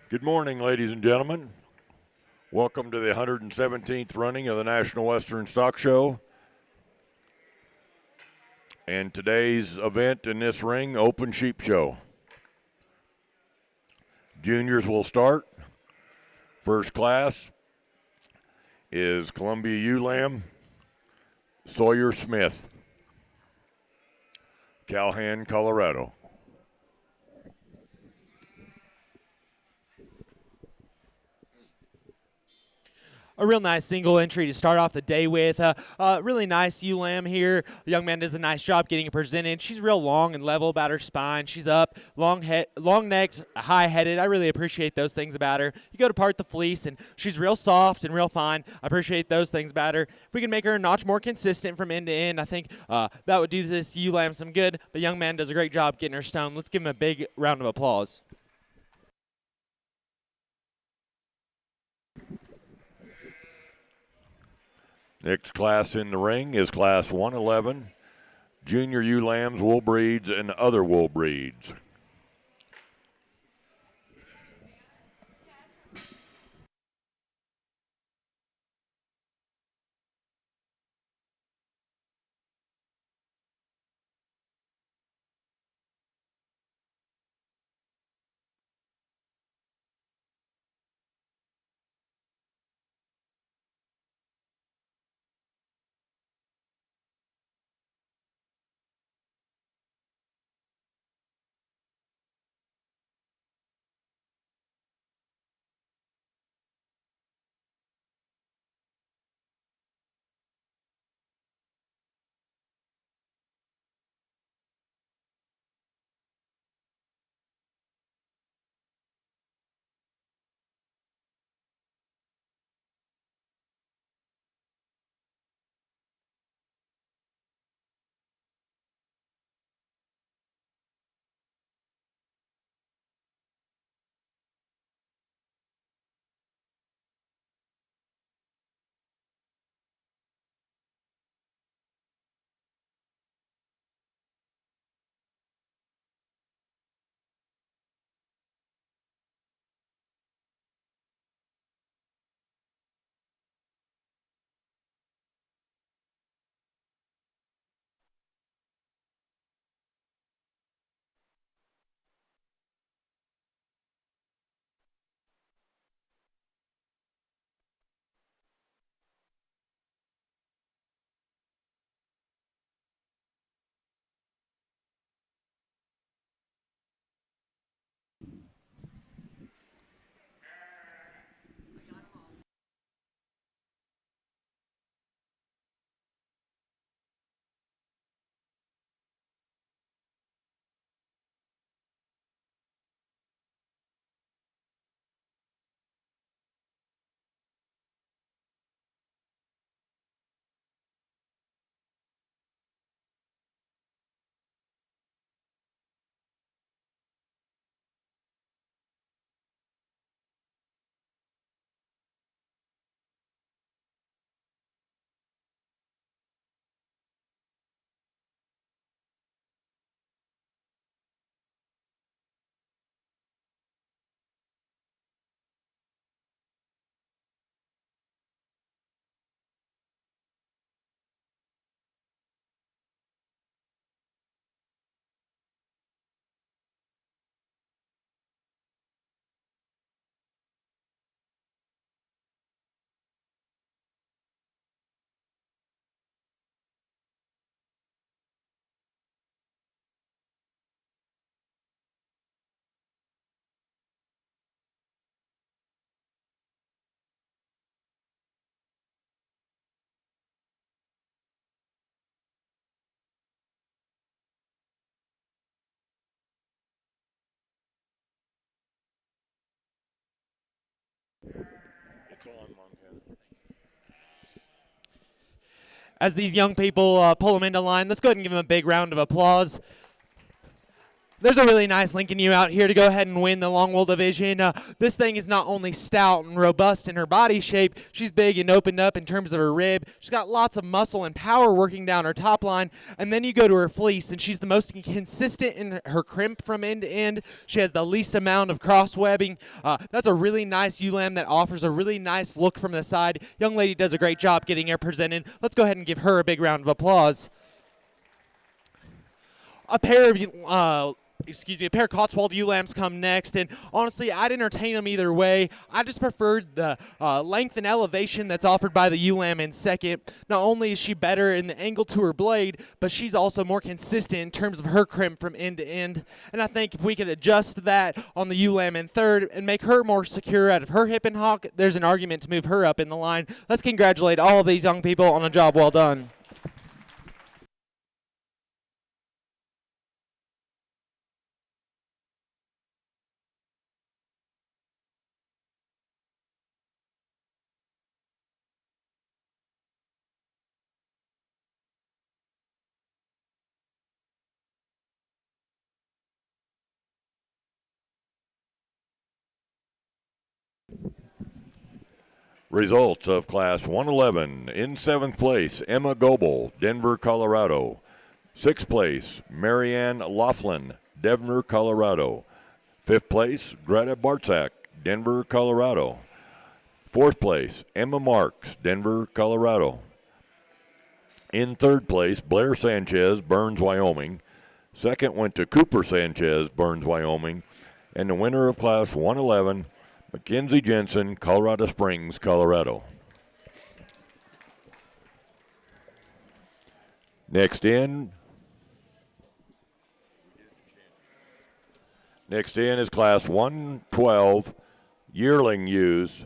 Good morning, ladies and gentlemen. Welcome to the 117th running of the National Western Stock Show. And today's event in this ring, Open Sheep Show. Juniors will start. First class is Columbia Ewe Lamb, Sawyer Smith, Calhan, Colorado. A real nice single entry to start off the day with. Really nice ewe lamb here. The young man does a nice job getting it presented. She's real long and level about her spine. She's up, long necked, high-headed. I really appreciate those things about her. You go to part the fleece, and she's real soft and real fine. I appreciate those things about her. If we can make her a notch more consistent from end to end, I think that would do this ewe lamb some good. The young man does a great job getting her stoned. Let's give him a big round of applause. Next class in the ring is Class 111, Junior Ewe Lambs, Wool Breeds, and Other Wool Breeds. It's on, Montana. As these young people pull them into line, let's go ahead and give them a big round of applause. There's a really nice Lincoln ewe out here to go ahead and win the long wool division. This thing is not only stout and robust in her body shape, she's big and opened up in terms of her rib. She's got lots of muscle and power working down her top line. And then you go to her fleece, and she's the most consistent in her crimp from end to end. She has the least amount of cross webbing. That's a really nice ewe lamb that offers a really nice look from the side. Young lady does a great job getting her presented. Let's go ahead and give her a big round of applause. A pair of Cotswold ewe lambs come next, and honestly, I'd entertain them either way. I just preferred the length and elevation that's offered by the ewe lamb in second. Not only is she better in the angle to her blade, but she's also more consistent in terms of her crimp from end to end. And I think if we could adjust that on the ewe lamb in third and make her more secure out of her hip and hock, there's an argument to move her up in the line. Let's congratulate all of these young people on a job well done. Results of Class 111. In 7th place, Emma Goebel, Denver, Colorado. 6th place, Marianne Laughlin, Denver, Colorado. 5th place, Greta Bartzak, Denver, Colorado. 4th place, Emma Marks, Denver, Colorado. In 3rd place, Blair Sanchez, Burns, Wyoming. 2nd went to Cooper Sanchez, Burns, Wyoming. And the winner of Class 111, Mackenzie Jensen, Colorado Springs, Colorado. Next in is Class 112, yearling ewes.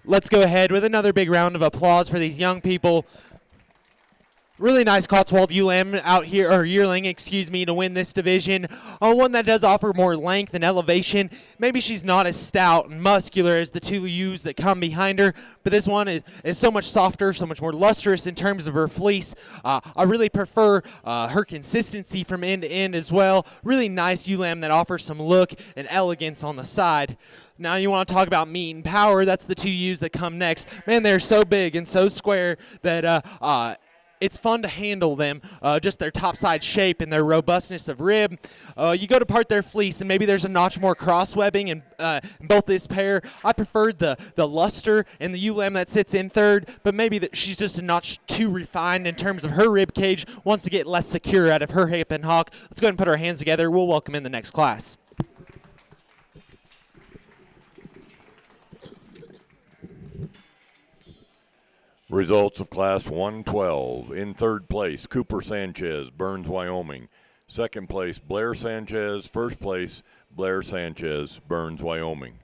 Let's go ahead with another big round of applause for these young people. Really nice Cotswold ewe lamb out here, or yearling, excuse me, to win this division. One that does offer more length and elevation. Maybe she's not as stout and muscular as the two ewes that come behind her, but this one is so much softer, so much more lustrous in terms of her fleece. I really prefer her consistency from end to end as well. Really nice ewe lamb that offers some look and elegance on the side. Now you want to talk about meat and power. That's the two ewes that come next. Man, they're so big and so square that it's fun to handle them, just their topside shape and their robustness of rib. You go to part their fleece, and maybe there's a notch more cross-webbing in both this pair. I preferred the luster and the ewe lamb that sits in third, but maybe that she's just a notch too refined in terms of her rib cage, wants to get less secure out of her hip and hock. Let's go ahead and put our hands together. We'll welcome in the next class. Results of Class 112. In 3rd place, Cooper Sanchez, Burns, Wyoming. 2nd place, Blair Sanchez. 1st place, Blair Sanchez, Burns, Wyoming.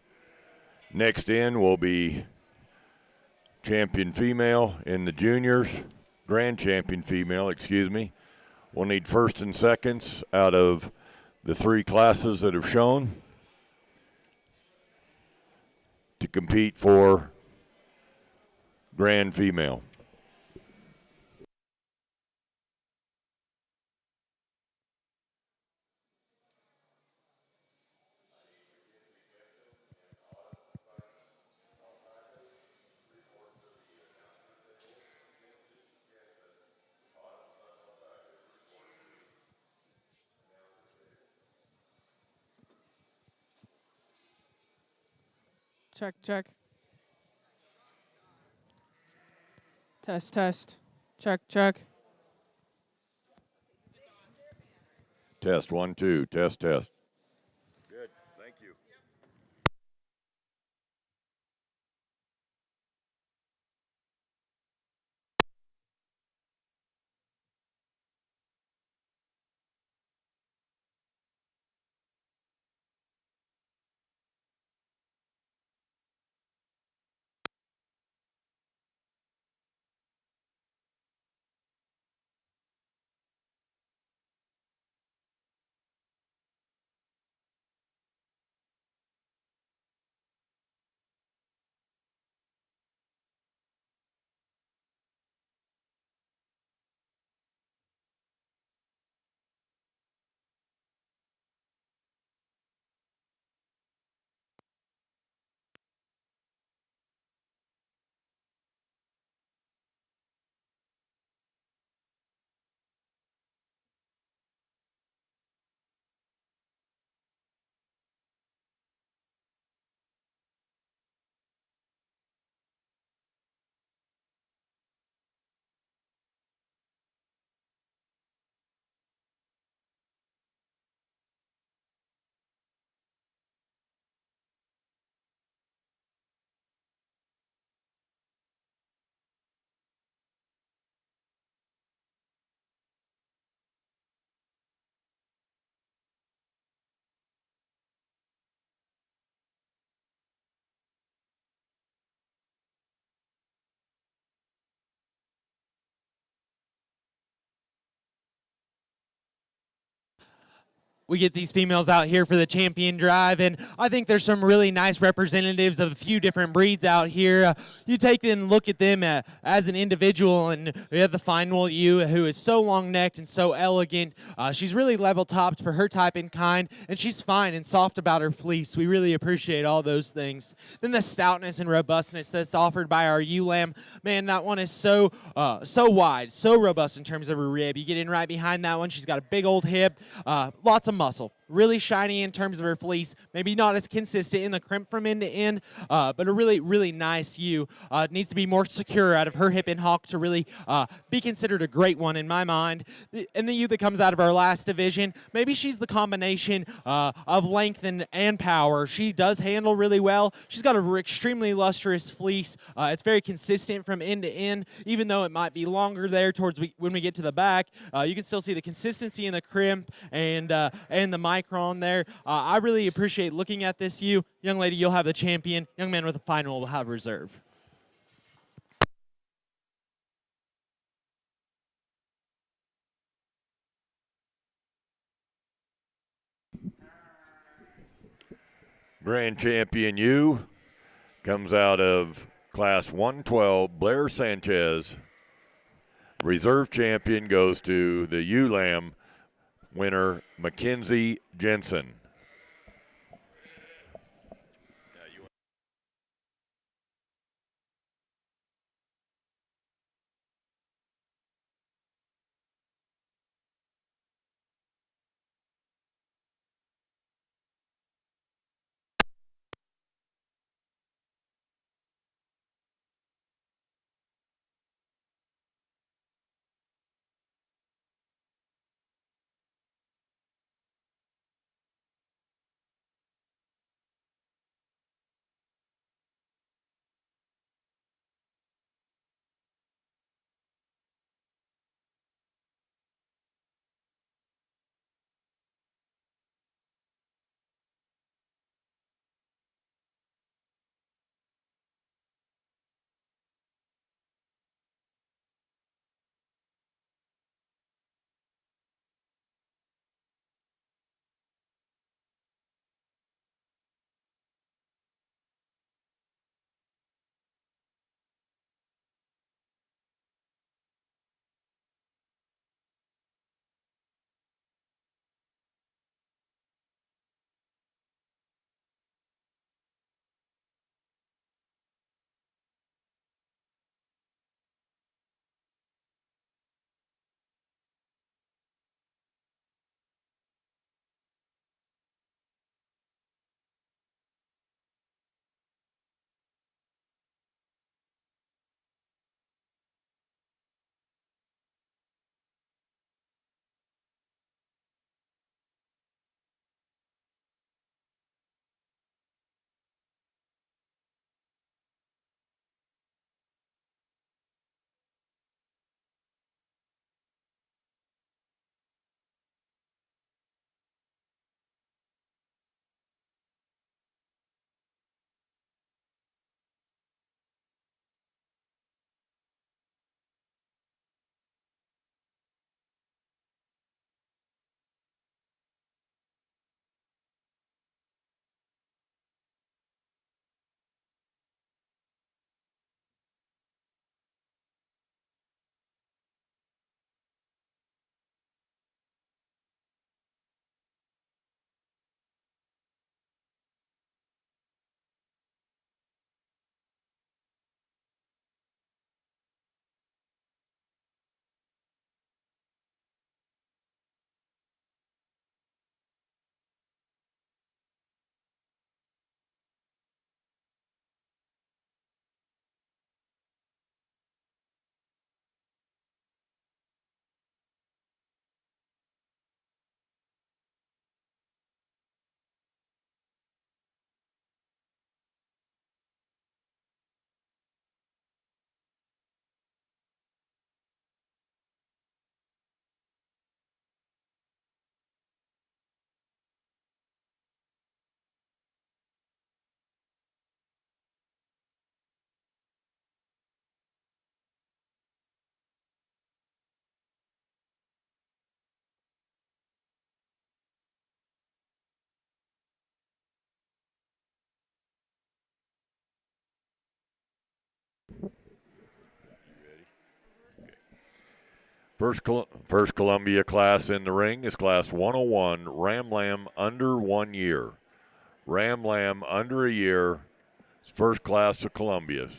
Next in will be champion female in the juniors, grand champion female, excuse me. We'll need first and seconds out of the 3 classes that have shown to compete for grand female. Check, check. Test, test. Check, check. Test 1, 2, test, test. Good, thank you. We get these females out here for the champion drive, and I think there's some really nice representatives of a few different breeds out here. You take and look at them as an individual, and we have the fine wool ewe, who is so long-necked and so elegant. She's really level-topped for her type and kind, and she's fine and soft about her fleece. We really appreciate all those things. Then the stoutness and robustness that's offered by our ewe lamb, man, that one is so wide, so robust in terms of her rib. You get in right behind that one. She's got a big old hip, lots of muscle, really shiny in terms of her fleece, maybe not as consistent in the crimp from end to end, but a really nice ewe. Needs to be more secure out of her hip and hock to really be considered a great one in my mind. And the ewe that comes out of our last division, maybe she's the combination of length and power. She does handle really well. She's got an extremely lustrous fleece. It's very consistent from end to end, even though it might be longer there when we get to the back. You can still see the consistency in the crimp and the micron there. I really appreciate looking at this ewe. Young lady, you'll have the champion. Young man with the final will have reserve. Grand champion ewe comes out of class 112, Blair Sanchez. Reserve champion goes to the ewe lamb winner, Mackenzie Jensen. First Columbia class in the ring is Class 101, Ram Lamb under 1 year. Ram Lamb under a year, first class of Columbias.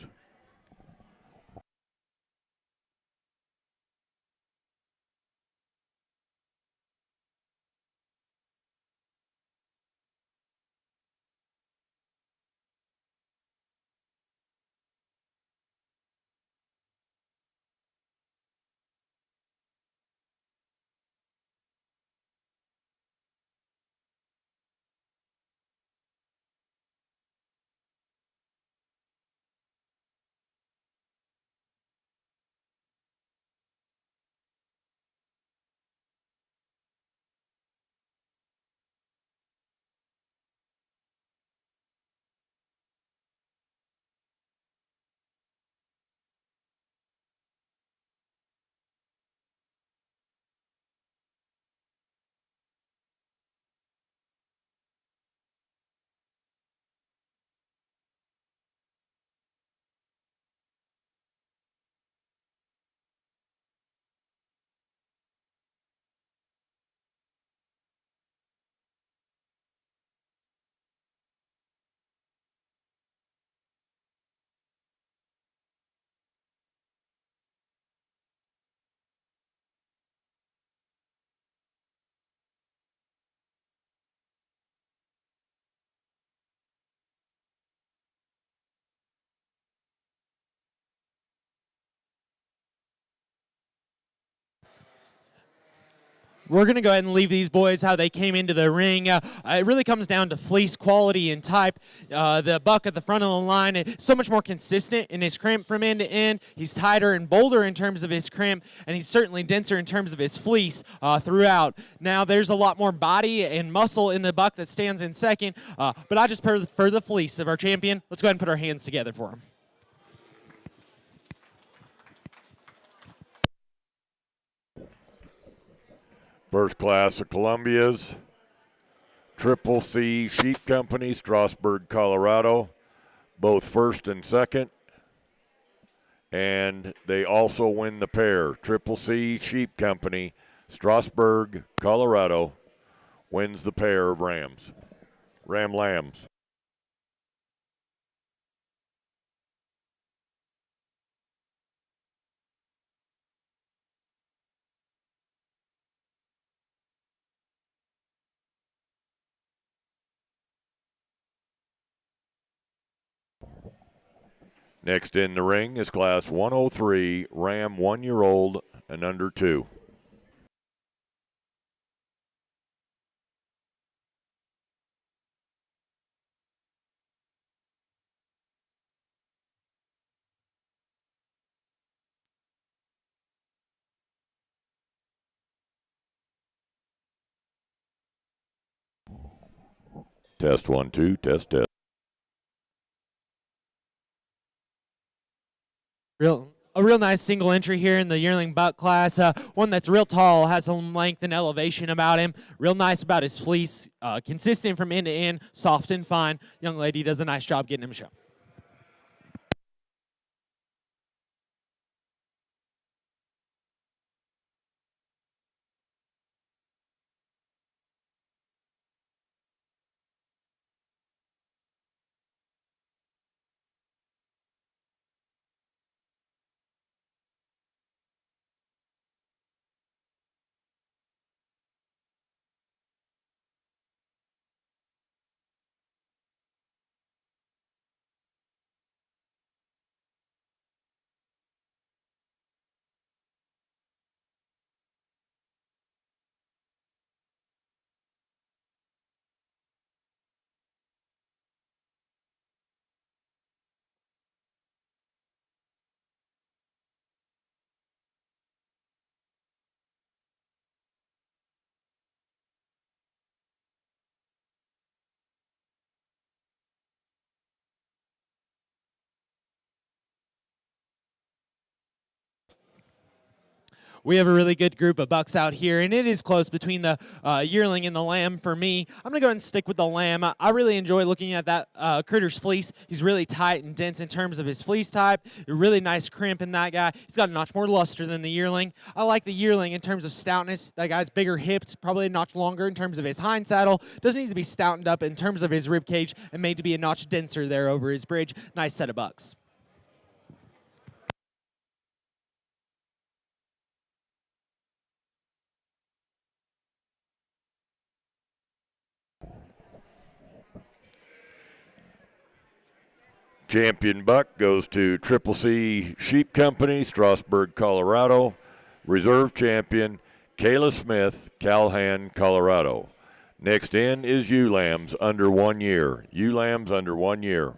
We're going to go ahead and leave these boys how they came into the ring. It really comes down to fleece quality and type. The buck at the front of the line is so much more consistent in his crimp from end to end. He's tighter and bolder in terms of his crimp, and he's certainly denser in terms of his fleece throughout. Now, there's a lot more body and muscle in the buck that stands in second, but I just prefer the fleece of our champion. Let's go ahead and put our hands together for him. First class of Columbias, Triple C Sheep Company, Strasburg, Colorado, both first and second. And they also win the pair. Triple C Sheep Company, Strasburg, Colorado, wins the pair of Ram Lambs. Next in the ring is Class 103, Ram 1-year-old and under 2. Test 1, 2, test. A real nice single entry here in the yearling buck class. One that's real tall, has some length and elevation about him. Real nice about his fleece, consistent from end to end, soft and fine. Young lady does a nice job getting him a show. We have a really good group of bucks out here, and it is close between the yearling and the lamb for me. I'm going to go ahead and stick with the lamb. I really enjoy looking at that critter's fleece. He's really tight and dense in terms of his fleece type. A really nice crimp in that guy. He's got a notch more luster than the yearling. I like the yearling in terms of stoutness. That guy's bigger hipped, probably a notch longer in terms of his hind saddle. Doesn't need to be stoutened up in terms of his rib cage and made to be a notch denser there over his bridge. Nice set of bucks. Champion buck goes to Triple C Sheep Company, Strasburg, Colorado. Reserve champion, Kayla Smith, Calhan, Colorado. Next in is ewe lambs under 1 year. Ewe lambs under 1 year.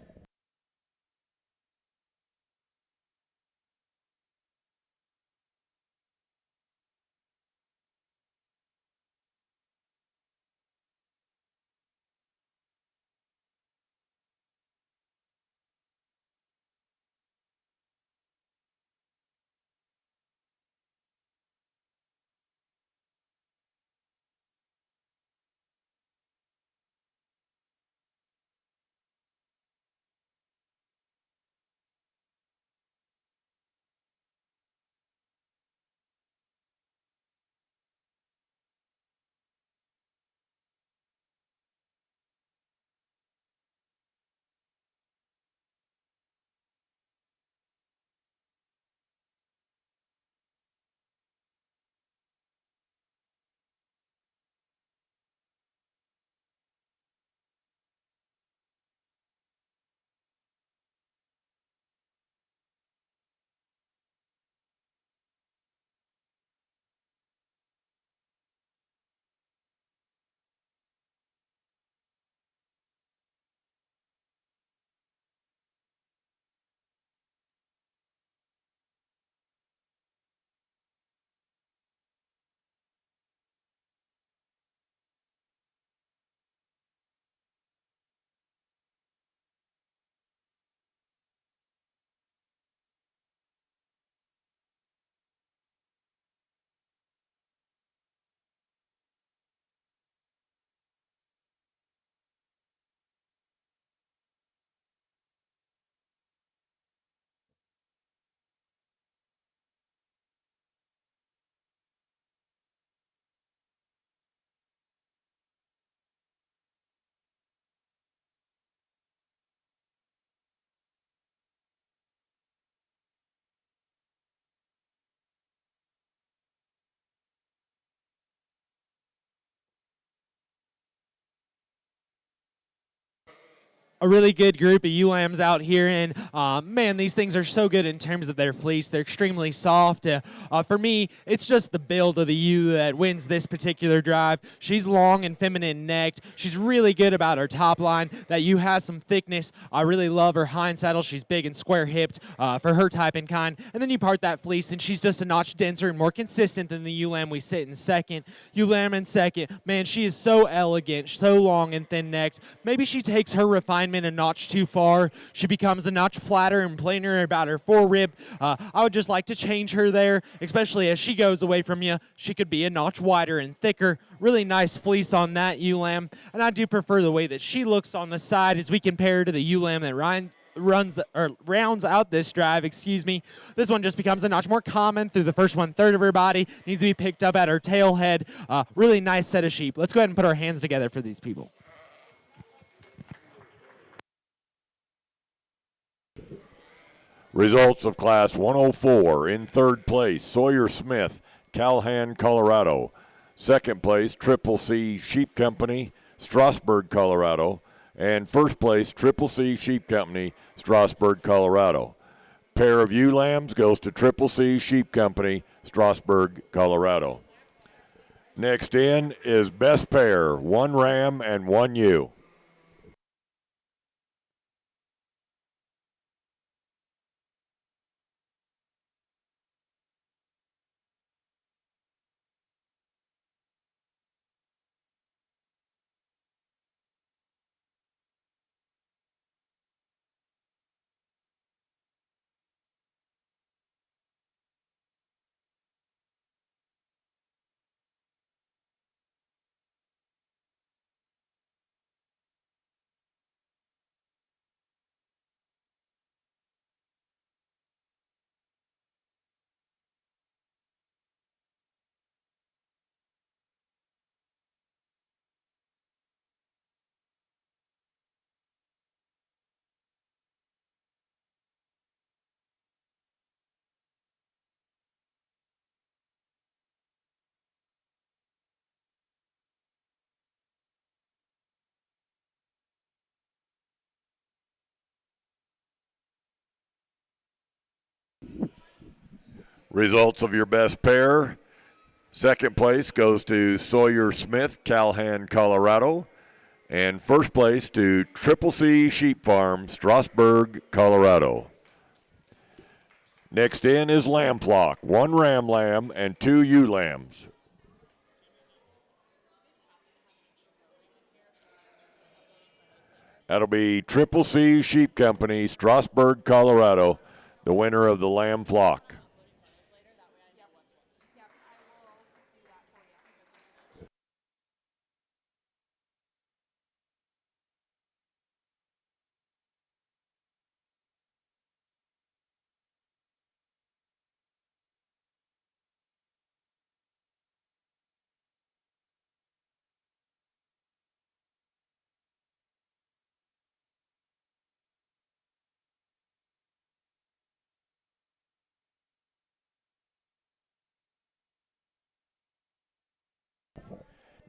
A really good group of ewe lambs out here, and man, these things are so good in terms of their fleece. They're extremely soft. For me, it's just the build of the ewe that wins this particular drive. She's long and feminine necked. She's really good about her top line. That ewe has some thickness. I really love her hind saddle. She's big and square hipped for her type and kind. And then you part that fleece, and she's just a notch denser and more consistent than the ewe lamb we sit in second. Ewe lamb in second, man, she is so elegant, so long and thin necked. Maybe she takes her refinement a notch too far. She becomes a notch flatter and plainer about her forerib. I would just like to change her there, especially as she goes away from you. She could be a notch wider and thicker. Really nice fleece on that ewe lamb, and I do prefer the way that she looks on the side as we compare to the ewe lamb that rounds out this drive, excuse me. This one just becomes a notch more common through the first 1/3 of her body. Needs to be picked up at her tail head. Really nice set of sheep. Let's go ahead and put our hands together for these people. Results of Class 104. In third place, Sawyer Smith, Calhan, Colorado. Second place, Triple C Sheep Company, Strasburg, Colorado. And first place, Triple C Sheep Company, Strasburg, Colorado. Pair of ewe lambs goes to Triple C Sheep Company, Strasburg, Colorado. Next in is best pair, 1 ram and 1 ewe. Results of your best pair. Second place goes to Sawyer Smith, Calhan, Colorado. And first place to Triple C Sheep Farm, Strasburg, Colorado. Next in is lamb flock, 1 ram lamb and 2 ewe lambs. That'll be Triple C Sheep Company, Strasburg, Colorado, the winner of the lamb flock.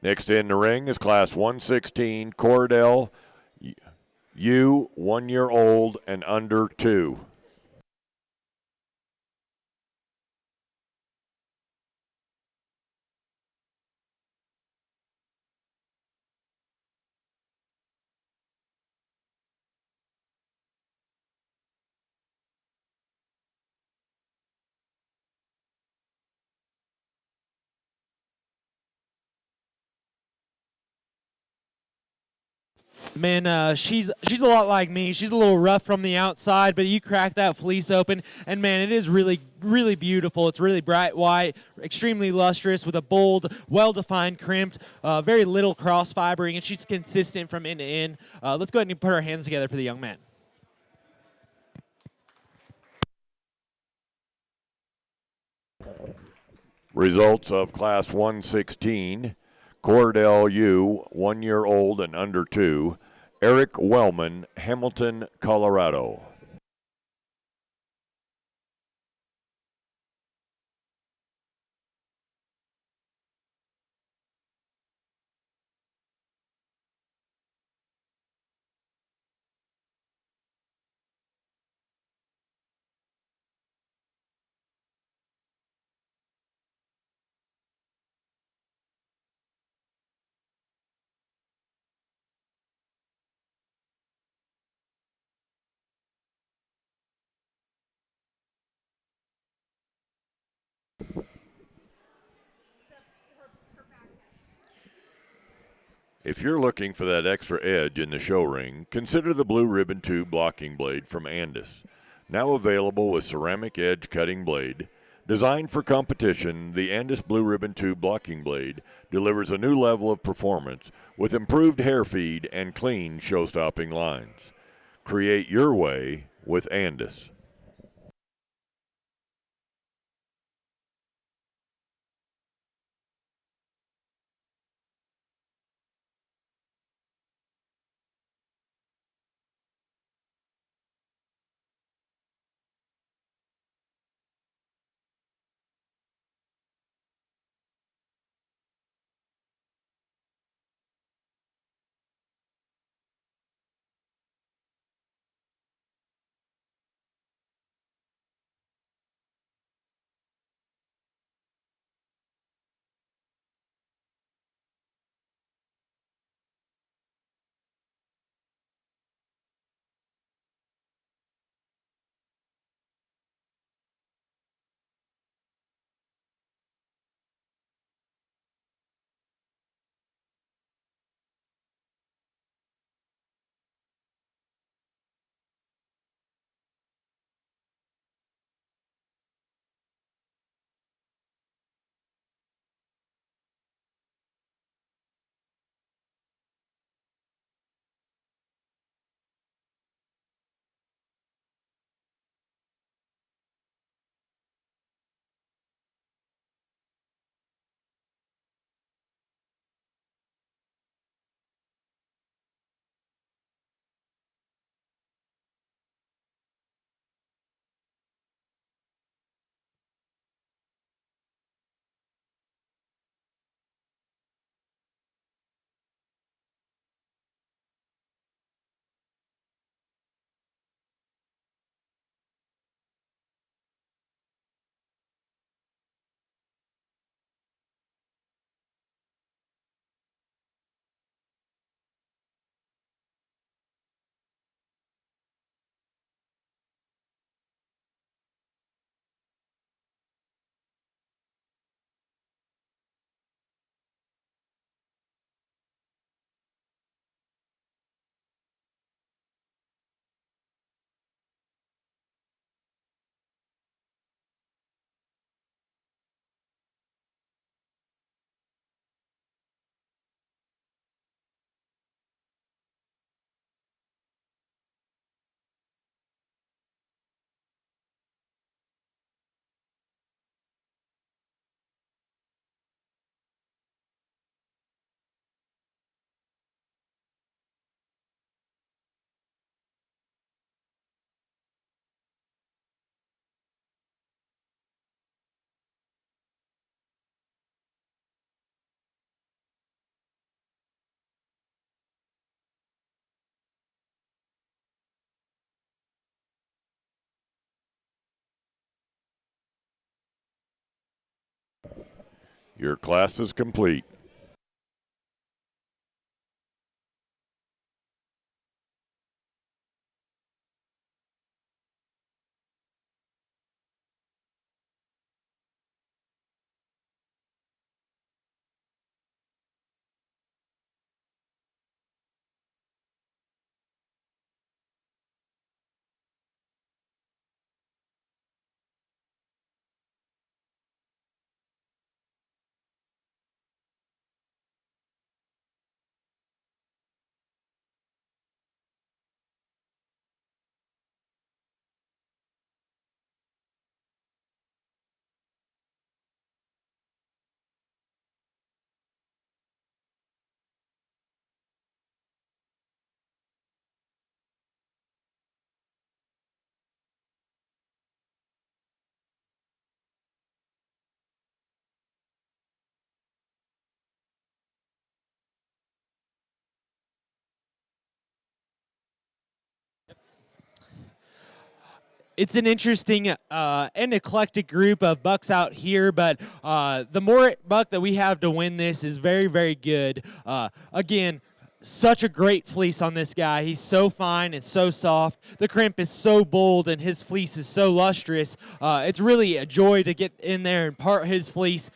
Next in the ring is Class 116, Cordell, ewe, 1 year old and under 2. Man, she's a lot like me. She's a little rough from the outside, but you crack that fleece open, and man, it is really, really beautiful. It's really bright white, extremely lustrous, with a bold, well-defined crimped, very little cross fibering, and she's consistent from end to end. Let's go ahead and put our hands together for the young man. Results of Class 116, Cordell ewe, 1 year old and under 2. Eric Wellman, Hamilton, Colorado. If you're looking for that extra edge in the show ring, consider the Blue Ribbon Tube blocking blade from Andis. Now available with ceramic edge cutting blade. Designed for competition, the Andis Blue Ribbon Tube blocking blade delivers a new level of performance with improved hair feed and clean show-stopping lines. Create your way with Andis. Your class is complete. It's an interesting and eclectic group of bucks out here, but the more buck that we have to win this is very, very good. Again, such a great fleece on this guy. He's so fine and so soft. The crimp is so bold and his fleece is so lustrous. It's really a joy to get in there and part his fleece.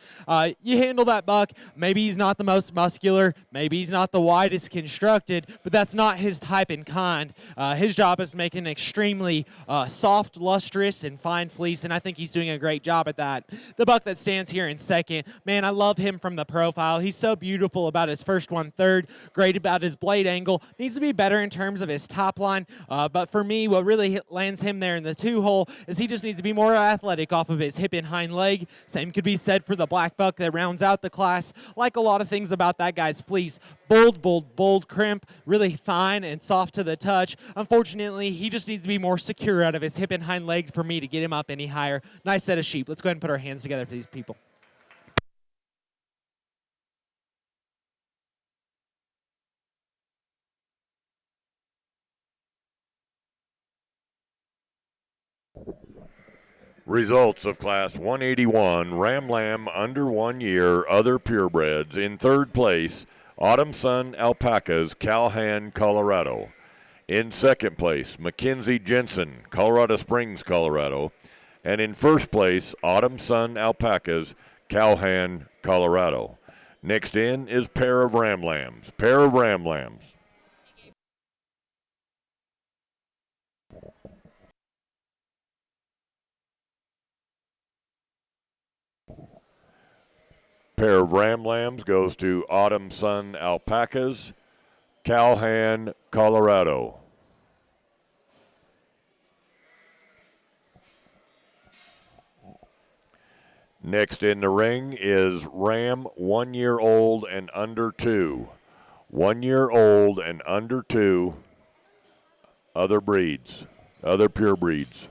You handle that buck. Maybe he's not the most muscular. Maybe he's not the widest constructed, but that's not his type and kind. His job is making an extremely soft, lustrous, and fine fleece, and I think he's doing a great job at that. The buck that stands here in second, man, I love him from the profile. He's so beautiful about his first 1/3, great about his blade angle. Needs to be better in terms of his top line, but for me, what really lands him there in the 2-hole is he just needs to be more athletic off of his hip and hind leg. Same could be said for the black buck that rounds out the class. Like a lot of things about that guy's fleece, bold, bold, bold crimp, really fine and soft to the touch. Unfortunately, he just needs to be more secure out of his hip and hind leg for me to get him up any higher. Nice set of sheep. Let's go ahead and put our hands together for these people. Results of Class 181, Ram Lamb under 1 year, other purebreds. In third place, Autumn Sun Alpacas, Calhan, Colorado. In second place, Mackenzie Jensen, Colorado Springs, Colorado. And in first place, Autumn Sun Alpacas, Calhan, Colorado. Next in is Pair of Ram Lambs. Pair of Ram Lambs. Pair of Ram Lambs goes to Autumn Sun Alpacas, Calhan, Colorado. Next in the ring is Ram 1 year old and under 2. 1 year old and under 2, other breeds, other pure breeds.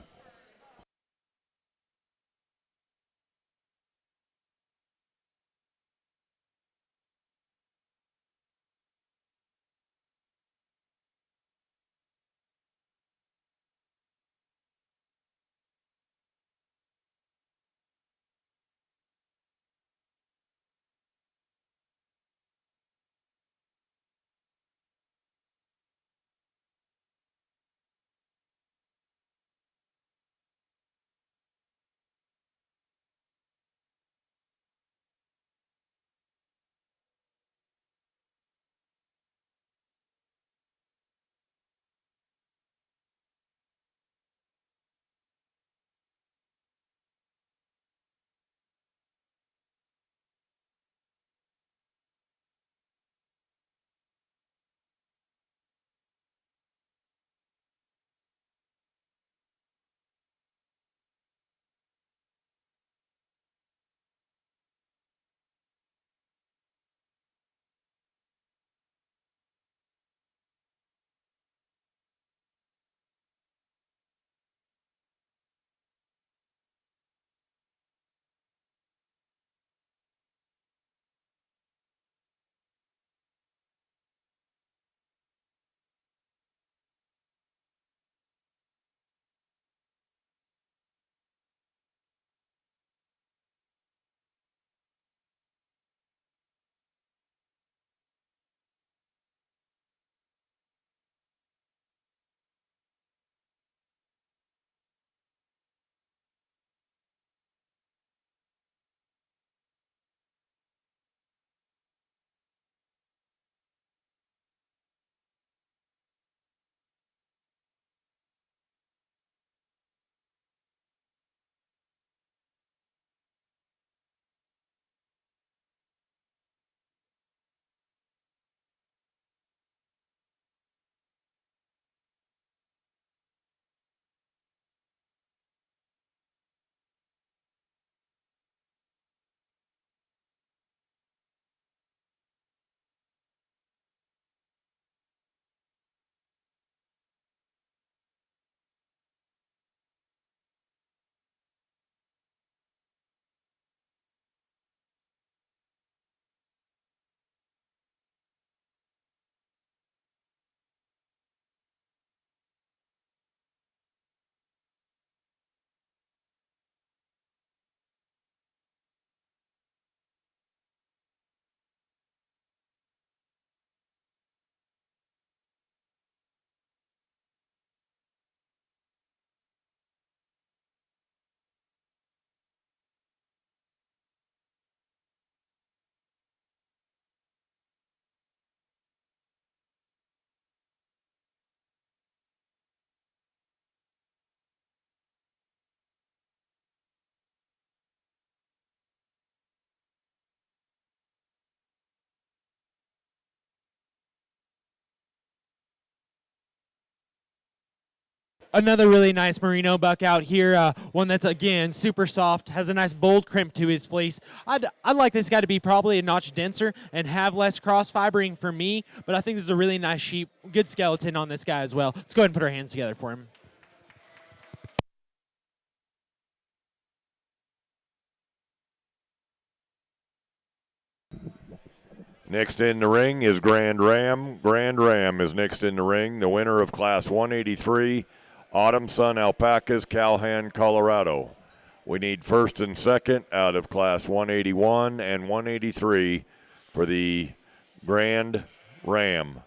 Another really nice merino buck out here, one that's, again, super soft, has a nice bold crimp to his fleece. I'd like this guy to be probably a notch denser and have less cross fibering for me, but I think this is a really nice sheep. Good skeleton on this guy as well. Let's go ahead and put our hands together for him. Next in the ring is Grand Ram. Grand Ram is next in the ring. The winner of Class 183, Autumn Sun Alpacas, Calhan, Colorado. We need first and second out of Class 181 and 183 for the Grand Ram.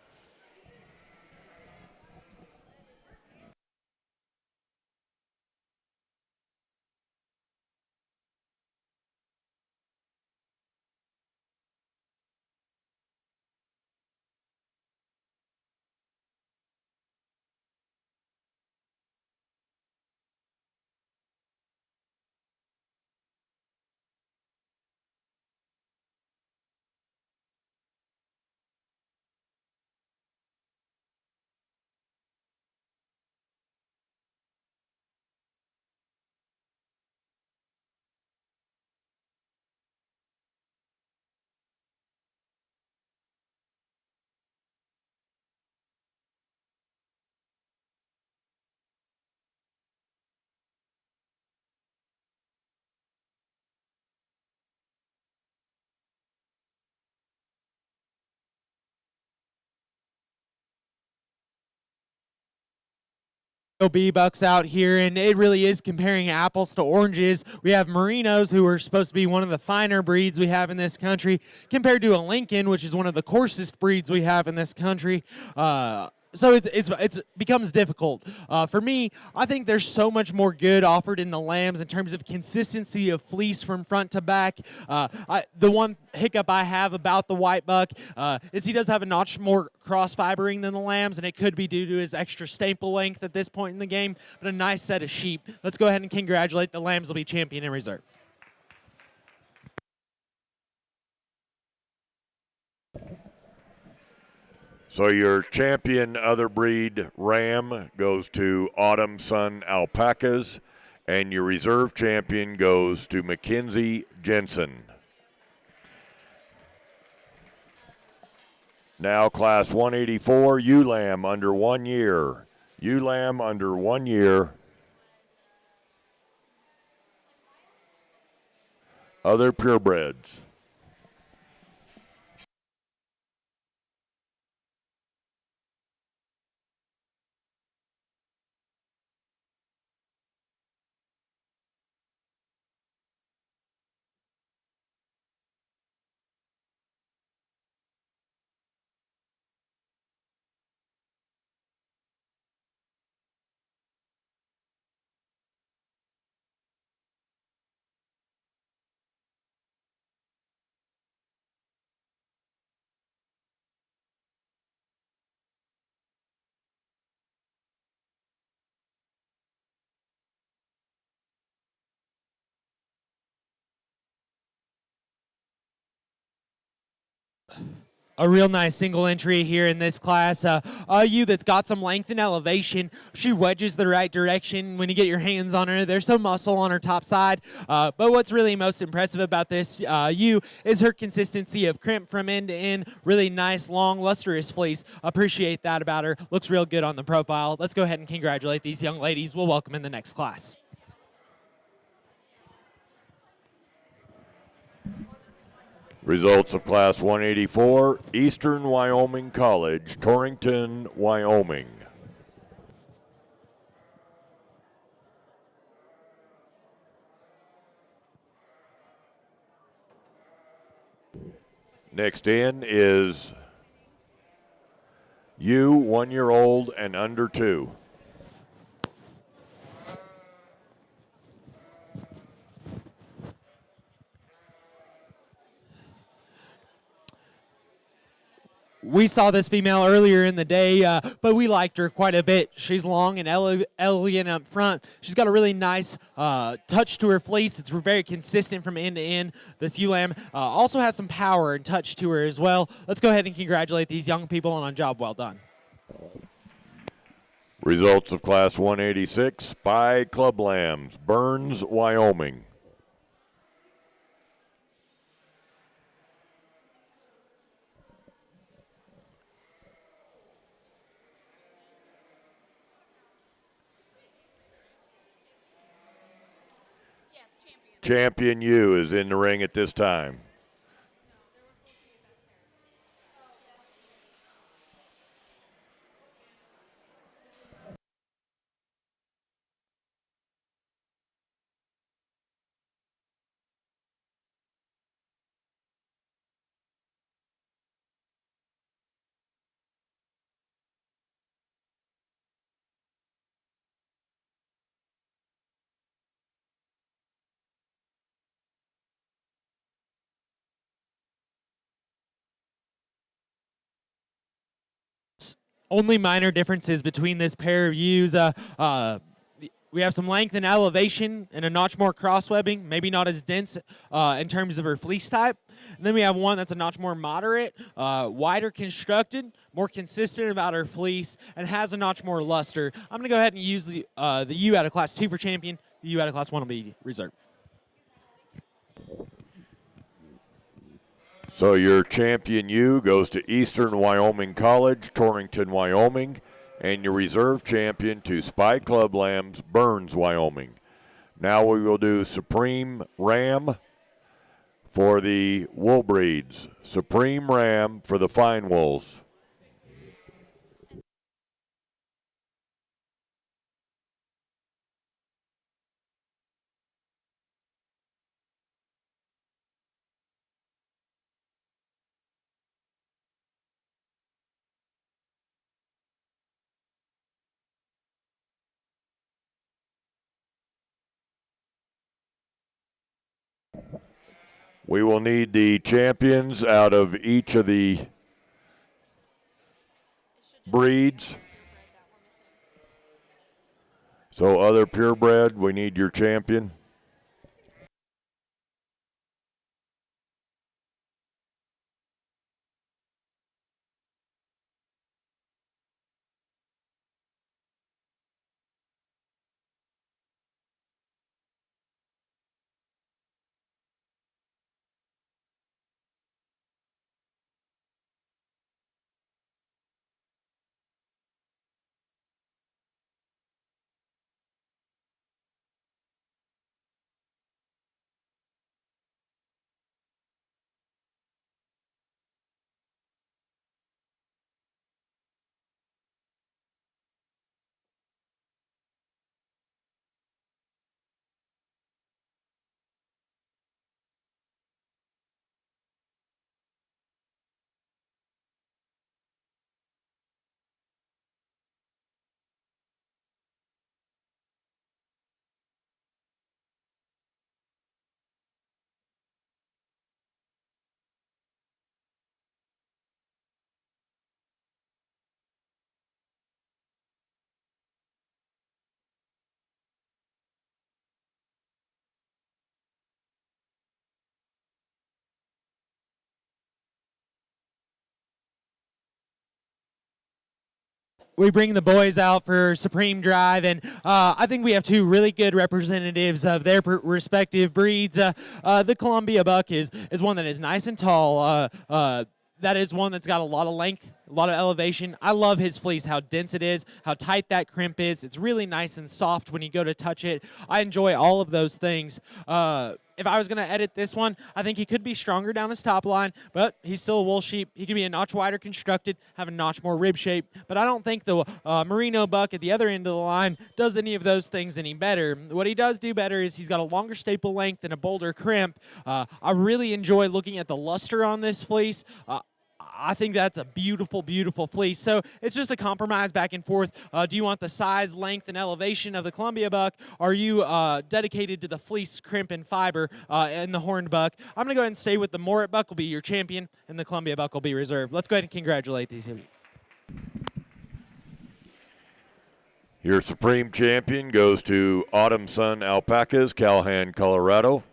B bucks out here, and it really is comparing apples to oranges. We have merinos, who are supposed to be one of the finer breeds we have in this country, compared to a Lincoln, which is one of the coarsest breeds we have in this country. So it's becomes difficult. For me, I think there's so much more good offered in the lambs in terms of consistency of fleece from front to back. The one hiccup I have about the white buck is he does have a notch more cross fibering than the lambs, and it could be due to his extra staple length at this point in the game, but a nice set of sheep. Let's go ahead and congratulate the lambs will be champion in reserve. So your champion other breed ram goes to Autumn Sun Alpacas, and your reserve champion goes to Mackenzie Jensen. Now Class 184, ewe-lamb under 1 year. Ewe-lamb under 1 year. Other purebreds. A real nice single entry here in this class. A ewe that's got some length and elevation. She wedges the right direction when you get your hands on her. There's some muscle on her top side. But what's really most impressive about this ewe is her consistency of crimp from end to end. Really nice, long, lustrous fleece. Appreciate that about her. Looks real good on the profile. Let's go ahead and congratulate these young ladies. We'll welcome in the next class. Results of Class 184, Eastern Wyoming College, Torrington, Wyoming. Next in is ewe, 1 year old and under 2. We saw this female earlier in the day, but we liked her quite a bit. She's long and elegant up front. She's got a really nice touch to her fleece. It's very consistent from end to end. This ewe lamb also has some power and touch to her as well. Let's go ahead and congratulate these young people on a job well done. Results of Class 186, Spy Club Lambs, Burns, Wyoming. Champion U is in the ring at this time. Only minor differences between this pair of ewes. We have some length and elevation and a notch more crosswebbing, maybe not as dense in terms of her fleece type. And then we have one that's a notch more moderate, wider constructed, more consistent about her fleece, and has a notch more luster. I'm going to go ahead and use the ewe out of Class 2 for champion. The ewe out of Class 1 will be reserved. So your champion U goes to Eastern Wyoming College, Torrington, Wyoming, and your reserve champion to Spy Club Lambs, Burns, Wyoming. Now we will do Supreme Ram for the wool breeds. Supreme Ram for the fine wools. We will need the champions out of each of the breeds. So other purebred, we need your champion. We bring the boys out for Supreme Drive, and I think we have two really good representatives of their respective breeds. The Columbia buck is one that is nice and tall. That is one that's got a lot of length, a lot of elevation. I love his fleece, how dense it is, how tight that crimp is. It's really nice and soft when you go to touch it. I enjoy all of those things. If I was going to edit this one, I think he could be stronger down his top line, but he's still a wool sheep. He could be a notch wider constructed, have a notch more rib shape, but I don't think the Merino buck at the other end of the line does any of those things any better. What he does do better is he's got a longer staple length and a bolder crimp. I really enjoy looking at the luster on this fleece. I think that's a beautiful, beautiful fleece. So it's just a compromise back and forth. Do you want the size, length, and elevation of the Columbia buck? Are you dedicated to the fleece, crimp, and fiber and the horned buck? I'm going to go ahead and stay with the Morit buck will be your champion, and the Columbia buck will be reserved. Let's go ahead and congratulate these. Your Supreme Champion goes to Autumn Sun Alpacas, Callahan, Colorado.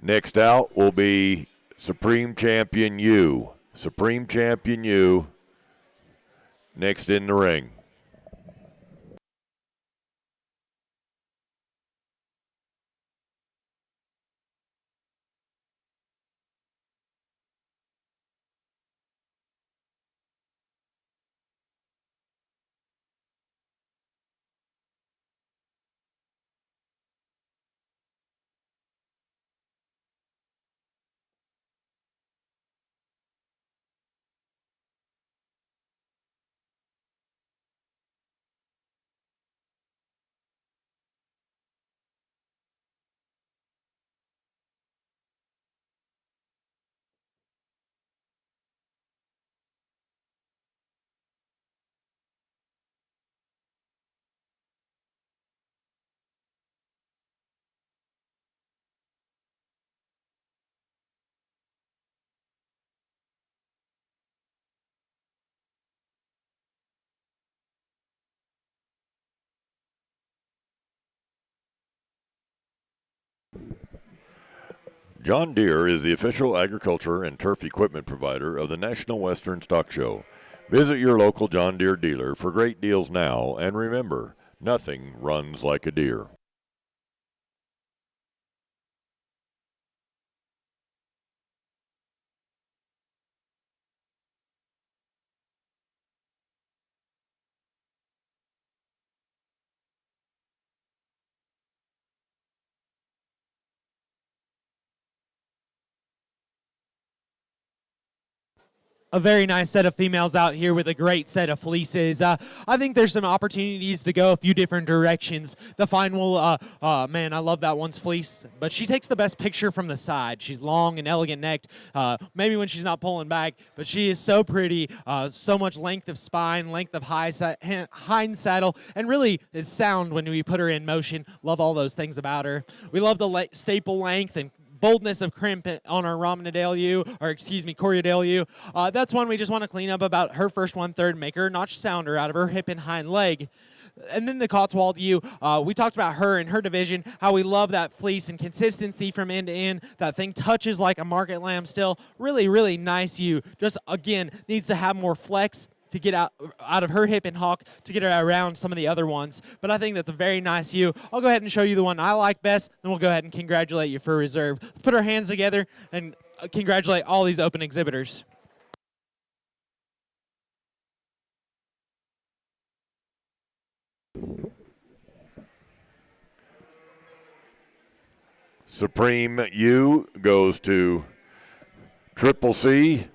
Next out will be Supreme Champion U. Supreme Champion U next in the ring. John Deere is the official agriculture and turf equipment provider of the National Western Stock Show. Visit your local John Deere dealer for great deals now, and remember, nothing runs like a deer. A very nice set of females out here with a great set of fleeces. I think there's some opportunities to go a few different directions. The fine wool, man, I love that one's fleece, but she takes the best picture from the side. She's long and elegant necked, maybe when she's not pulling back, but she is so pretty, so much length of spine, length of hind saddle, and really is sound when we put her in motion. Love all those things about her. We love the staple length and boldness of crimp on our Cordell. That's one we just want to clean up about her first 1/3, make her notch sounder out of her hip and hind leg. And then the Cotswold ewe, we talked about her and her division, how we love that fleece and consistency from end to end. That thing touches like a market lamb still. Really, really nice ewe. Just, again, needs to have more flex to get out of her hip and hock to get her around some of the other ones. But I think that's a very nice ewe. I'll go ahead and show you the one I like best, then we'll go ahead and congratulate you for reserve. Let's put our hands together and congratulate all these open exhibitors. Supreme U goes to Triple C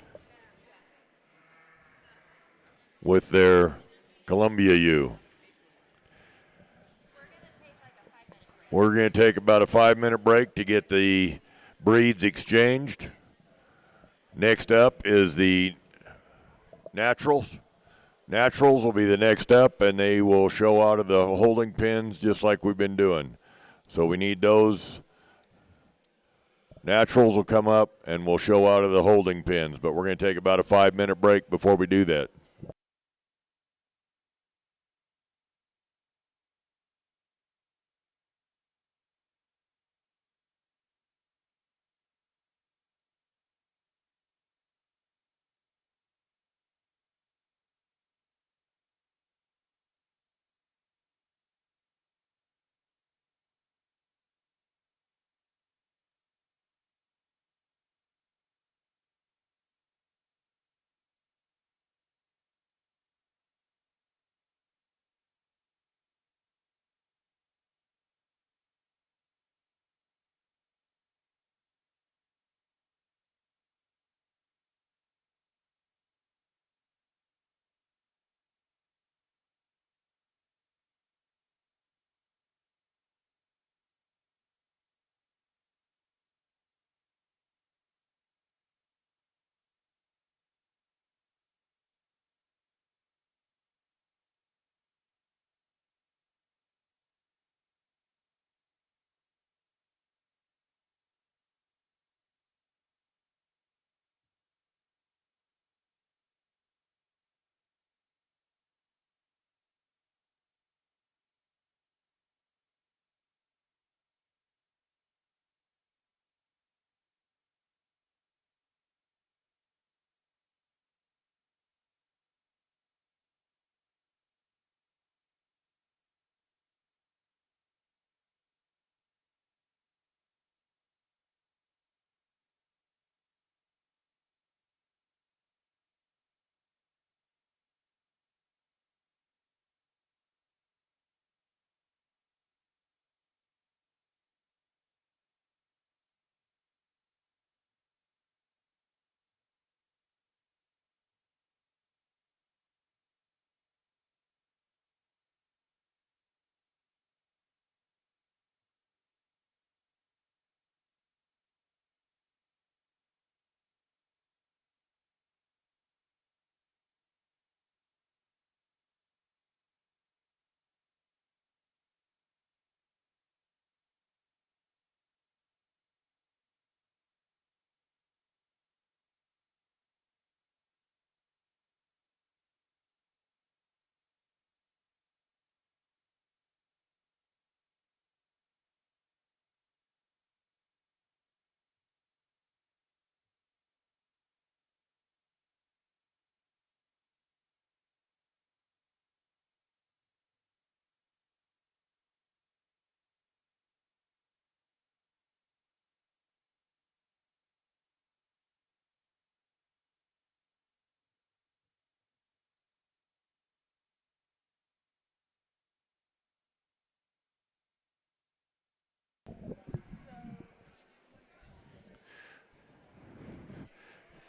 with their Columbia U. We're going to take about a 5-minute break to get the breeds exchanged. Next up is the Naturals. Naturals will be the next up, and they will show out of the holding pens just like we've been doing. So we need those. Naturals will come up, and we'll show out of the holding pens, but we're going to take about a 5-minute break before we do that.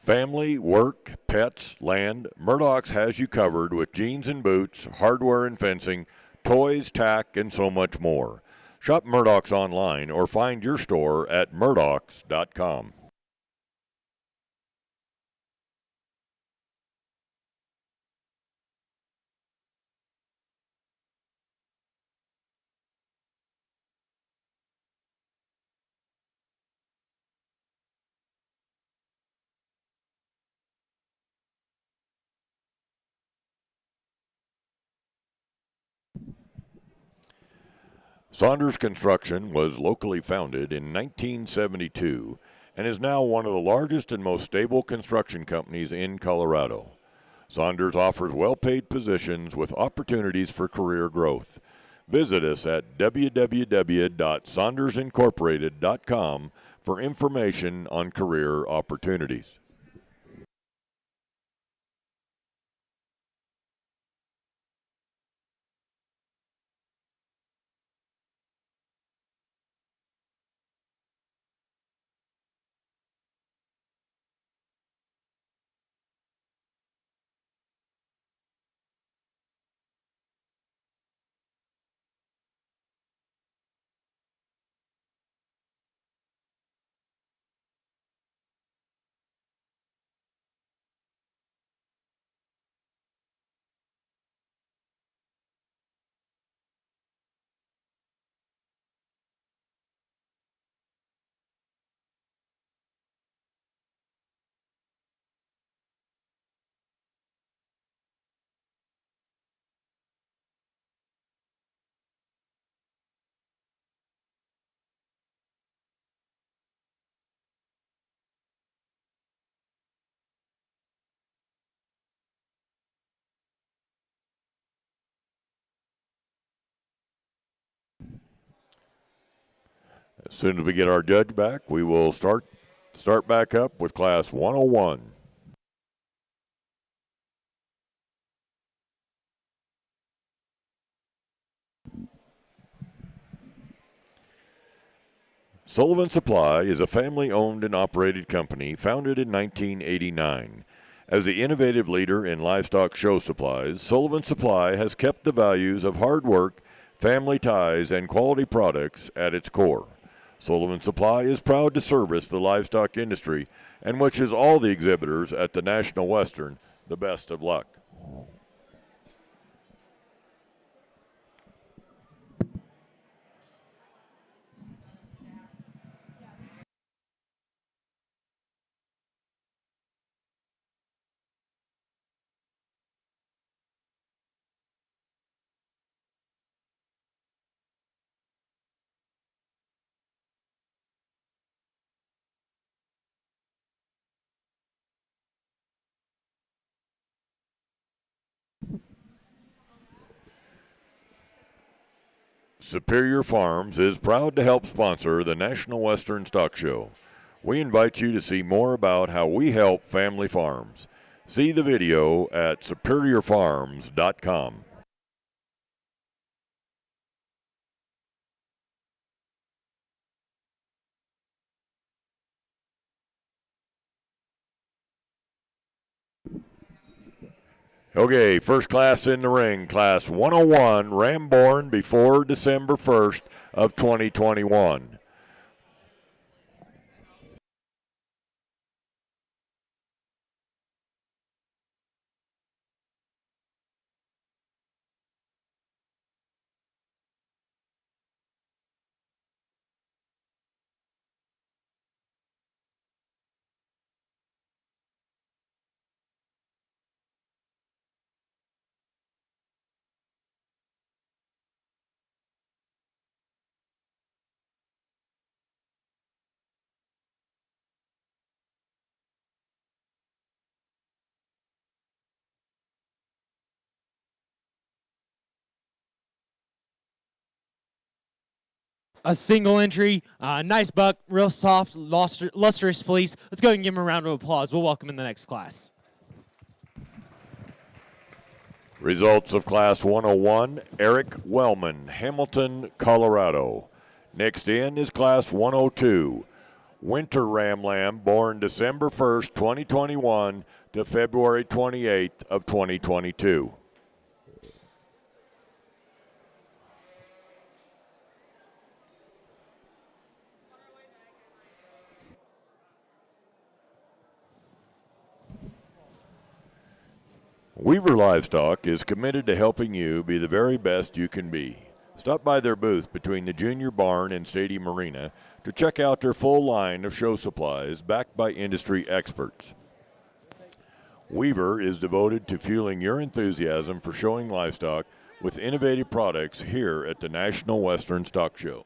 Family, work, pets, land, Murdoch's has you covered with jeans and boots, hardware and fencing, toys, tack, and so much more. Shop Murdoch's online or find your store at murdochs.com. Saunders Construction was locally founded in 1972 and is now one of the largest and most stable construction companies in Colorado. Saunders offers well-paid positions with opportunities for career growth. Visit us at www.saundersincorporated.com for information on career opportunities. As soon as we get our judge back, we will start back up with Class 101. Sullivan Supply is a family-owned and operated company founded in 1989. As the innovative leader in livestock show supplies, Sullivan Supply has kept the values of hard work, family ties, and quality products at its core. Sullivan Supply is proud to service the livestock industry and wishes all the exhibitors at the National Western the best of luck. Superior Farms is proud to help sponsor the National Western Stock Show. We invite you to see more about how we help family farms. See the video at superiorfarms.com. Okay, first class in the ring, Class 101, ram born before December 1st of 2021. A single entry, nice buck, real soft, lustrous fleece. Let's go ahead and give him a round of applause. We'll welcome in the next class. Results of Class 101, Eric Wellman, Hamilton, Colorado. Next in is Class 102, Winter Ram Lamb, born December 1st, 2021 to February 28th of 2022. Weaver Livestock is committed to helping you be the very best you can be. Stop by their booth between the Junior Barn and Stadium Arena to check out their full line of show supplies backed by industry experts. Weaver is devoted to fueling your enthusiasm for showing livestock with innovative products here at the National Western Stock Show.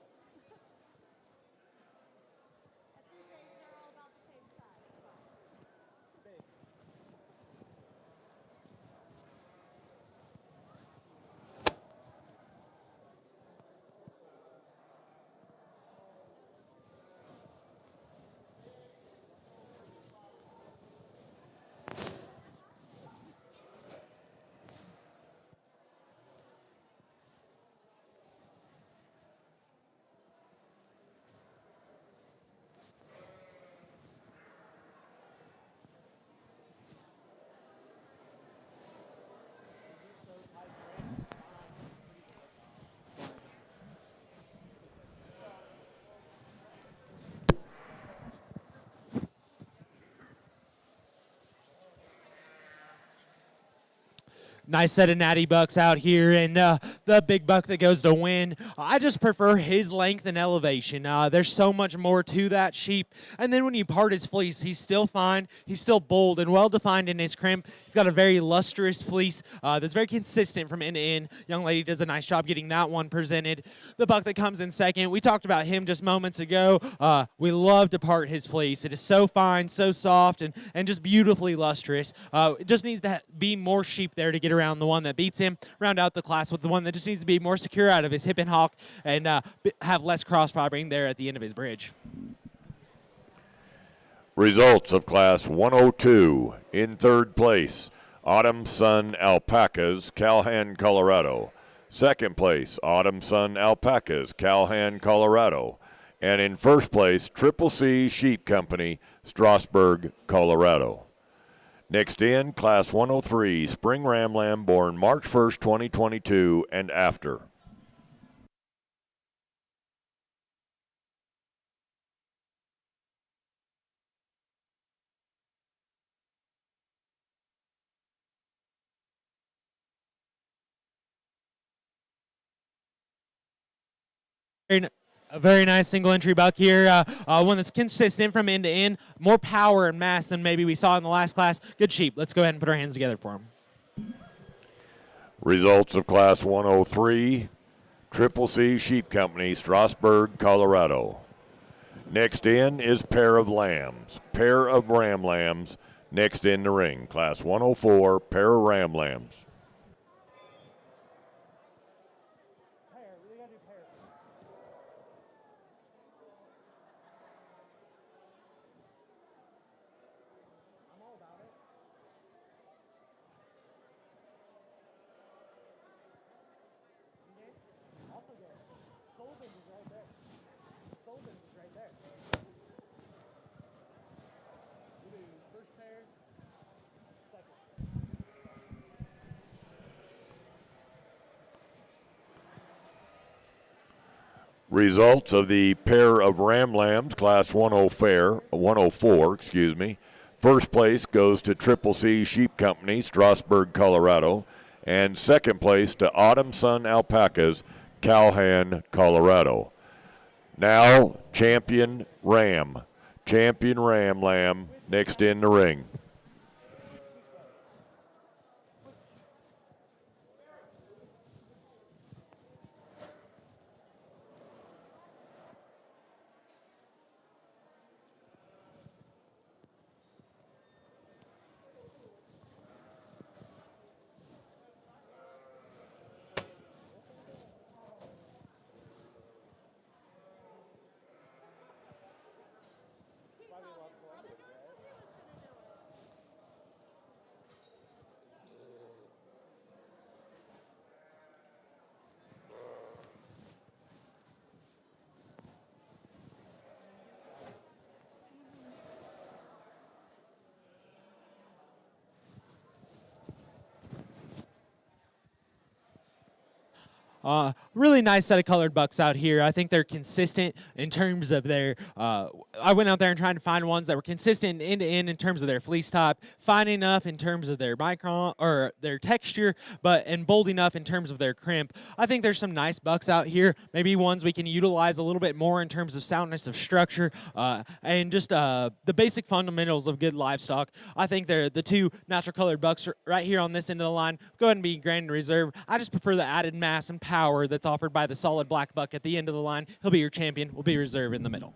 Nice set of natty bucks out here, and the big buck that goes to win. I just prefer his length and elevation. There's so much more to that sheep. And then when you part his fleece, he's still fine. He's still bold and well-defined in his crimp. He's got a very lustrous fleece that's very consistent from end to end. Young lady does a nice job getting that one presented. The buck that comes in second, we talked about him just moments ago. We love to part his fleece. It is so fine, so soft, and just beautifully lustrous. It just needs to be more sheep there to get around the one that beats him, round out the class with the one that just needs to be more secure out of his hip and hock and have less cross fibering there at the end of his bridge. Results of Class 102. In third place, Autumn Sun Alpacas, Calhan, Colorado. Second place, Autumn Sun Alpacas, Calhan, Colorado. And in first place, Triple C Sheep Company, Strasburg, Colorado. Next in, Class 103, Spring Ram Lamb, born March 1st, 2022 and after. A very nice single entry buck here, one that's consistent from end to end, more power and mass than maybe we saw in the last class. Good sheep. Let's go ahead and put our hands together for him. Results of Class 103, Triple C Sheep Company, Strasburg, Colorado. Next in is Pair of Ram Lambs, next in the ring. Class 104, Pair of Ram Lambs. Results of the Pair of Ram Lambs, Class 104, First place goes to Triple C Sheep Company, Strasburg, Colorado. And second place to Autumn Sun Alpacas, Calhan, Colorado. Now, Champion Ram Lamb, next in the ring. Really nice set of colored bucks out here. I think they're consistent in terms of their. I went out there and trying to find ones that were consistent end to end in terms of their fleece type, fine enough in terms of their micron or their texture, and bold enough in terms of their crimp. I think there's some nice bucks out here. Maybe ones we can utilize a little bit more in terms of soundness of structure and just the basic fundamentals of good livestock. I think they're the two natural colored bucks right here on this end of the line. Go ahead and be Grand Reserve. I just prefer the added mass and power that's offered by the solid black buck at the end of the line. He'll be your champion. We'll be Reserve in the middle.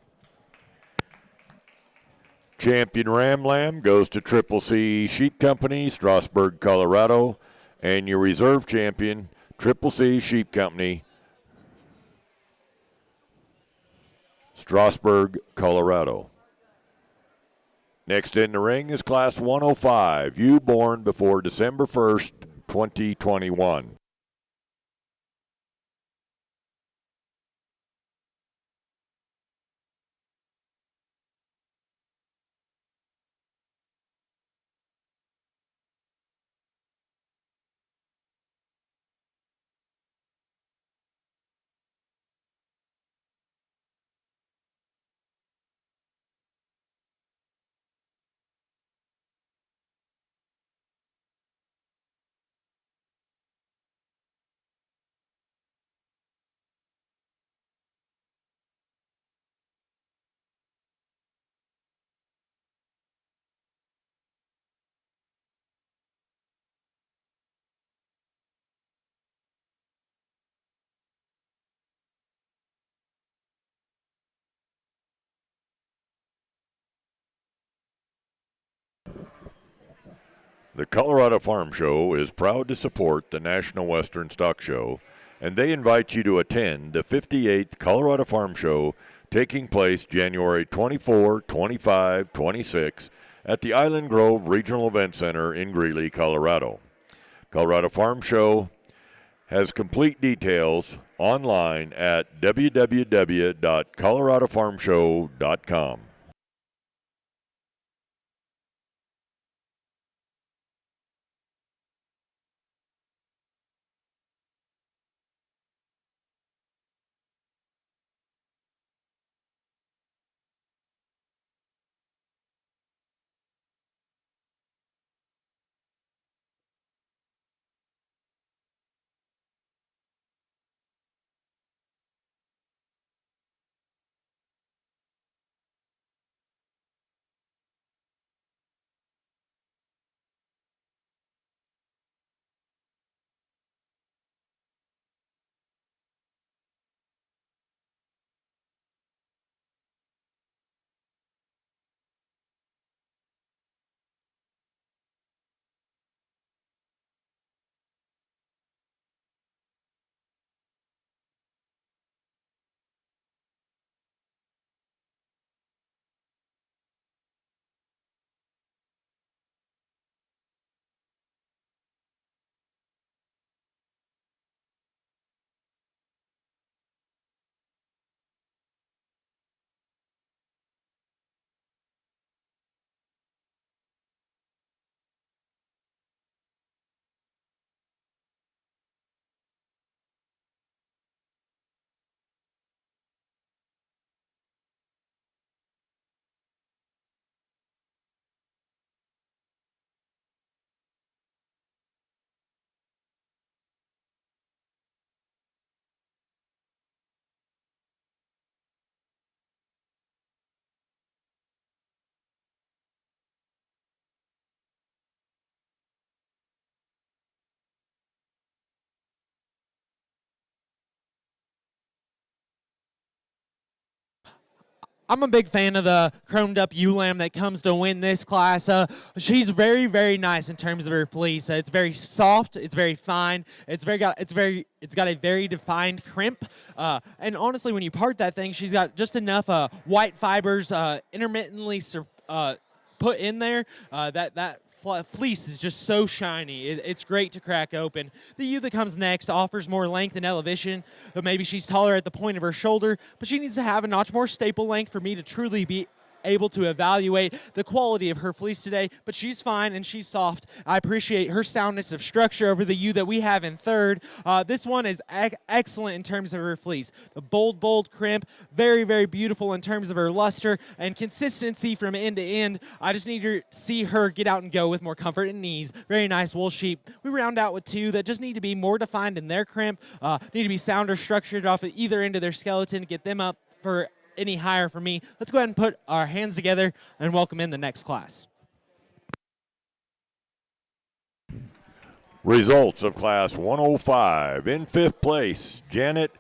Champion Ram Lamb goes to Triple C Sheep Company, Strasburg, Colorado. And your reserve champion, Triple C Sheep Company, Strasburg, Colorado. Next in the ring is Class 105, you born before December 1st, 2021. The Colorado Farm Show is proud to support the National Western Stock Show, and they invite you to attend the 58th Colorado Farm Show taking place January 24, 25, 26 at the Island Grove Regional Event Center in Greeley, Colorado. Colorado Farm Show has complete details online at www.coloradofarmshow.com. I'm a big fan of the chromed up ewe lamb that comes to win this class. She's very, very nice in terms of her fleece. It's very soft. It's very fine. It's got a very defined crimp. And honestly, when you part that thing, she's got just enough white fibers intermittently put in there that fleece is just so shiny. It's great to crack open. The ewe that comes next offers more length and elevation, but maybe she's taller at the point of her shoulder, but she needs to have a notch more staple length for me to truly be able to evaluate the quality of her fleece today, but she's fine and she's soft. I appreciate her soundness of structure over the ewe that we have in third. This one is excellent in terms of her fleece. The bold crimp, very, very beautiful in terms of her luster and consistency from end to end. I just need to see her get out and go with more comfort and ease. Very nice wool sheep. We round out with two that just need to be more defined in their crimp, need to be sounder structured off of either end of their skeleton to get them up for any higher for me. Let's go ahead and put our hands together and welcome in the next class. Results of Class 105. In fifth place, Janet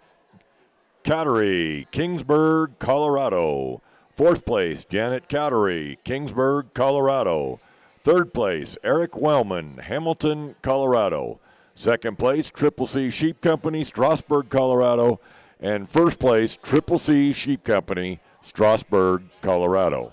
Cowdery, Kingsburg, Colorado. Fourth place, Janet Cowdery, Kingsburg, Colorado. Third place, Eric Wellman, Hamilton, Colorado. Second place, Triple C Sheep Company, Strasburg, Colorado. And first place, Triple C Sheep Company, Strasburg, Colorado.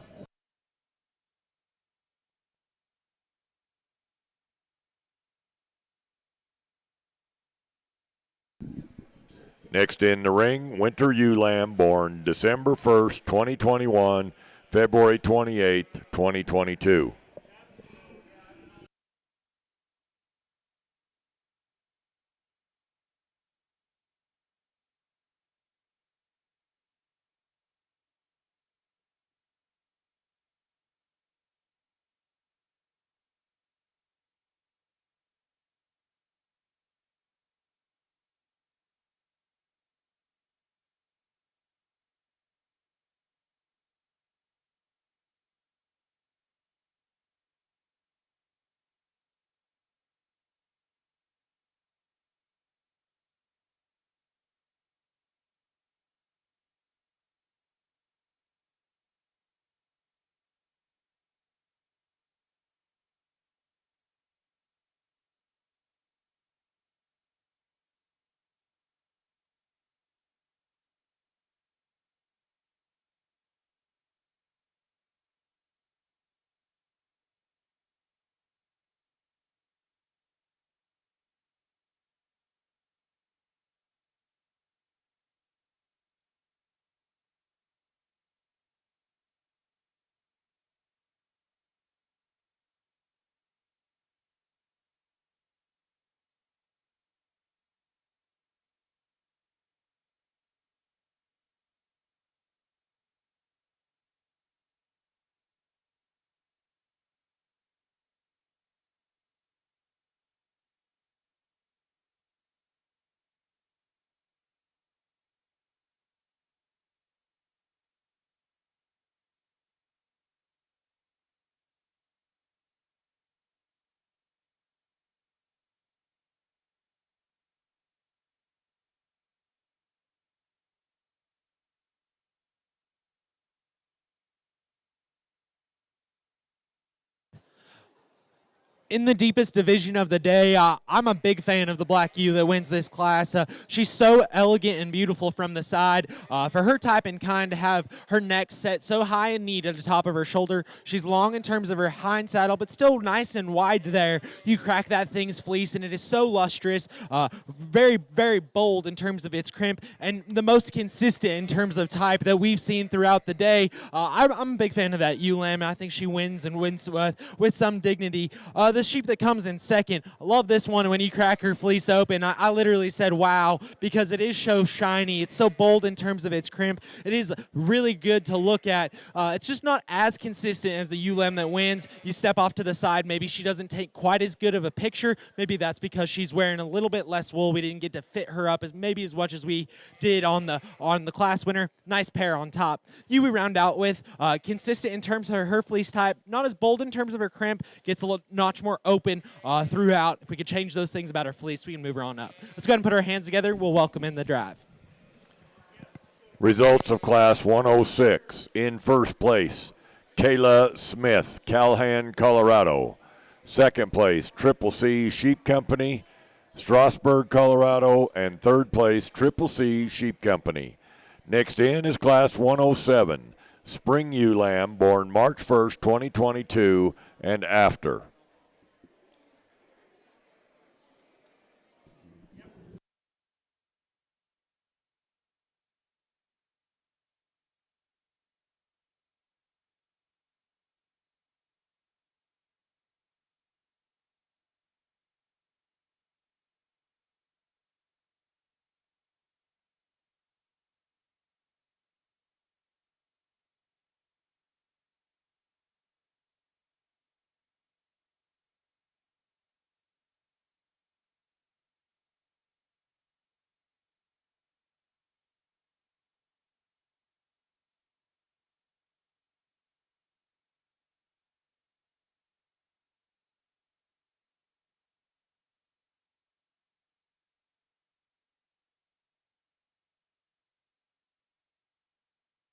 Next in the ring, Winter Ewe Lamb, born December 1st, 2021, February 28th, 2022. In the deepest division of the day, I'm a big fan of the black ewe that wins this class. She's so elegant and beautiful from the side. For her type and kind to have her neck set so high and neat at the top of her shoulder, she's long in terms of her hind saddle, but still nice and wide there. You crack that thing's fleece, and it is so lustrous, very, very bold in terms of its crimp, and the most consistent in terms of type that we've seen throughout the day. I'm a big fan of that ewe lamb, and I think she wins and wins with some dignity. The sheep that comes in second, I love this one when you crack her fleece open. I literally said wow, because it is so shiny. It's so bold in terms of its crimp. It is really good to look at. It's just not as consistent as the ewe lamb that wins. You step off to the side, maybe she doesn't take quite as good of a picture. Maybe that's because she's wearing a little bit less wool. We didn't get to fit her up as much as we did on the class winner. Nice pair on top. We round out with consistent in terms of her fleece type, not as bold in terms of her crimp, gets a little notch more open throughout. If we could change those things about her fleece, we can move her on up. Let's go ahead and put our hands together. We'll welcome in the drive. Results of Class 106. In first place, Kayla Smith, Calhan, Colorado. Second place, Triple C Sheep Company, Strasburg, Colorado. And third place, Triple C Sheep Company. Next in is Class 107, Spring Ewe Lamb, born March 1st, 2022 and after.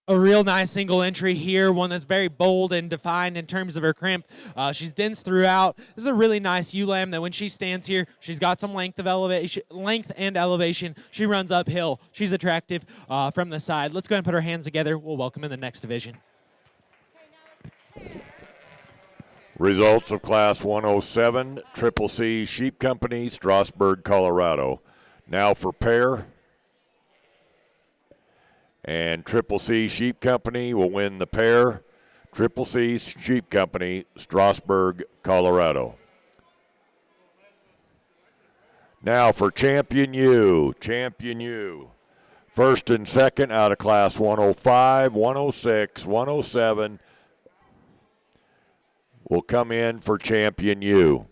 A real nice single entry here, one that's very bold and defined in terms of her crimp. She's dense throughout. This is a really nice ewe lamb that when she stands here, she's got some length and elevation. She runs uphill. She's attractive from the side. Let's go ahead and put our hands together. We'll welcome in the next division. Results of Class 107, Triple C Sheep Company, Strasburg, Colorado. Now for pair. And Triple C Sheep Company will win the pair. Triple C Sheep Company, Strasburg, Colorado. Now for Champion U. Champion U. First and second out of Class 105, 106, 107 will come in for Champion U.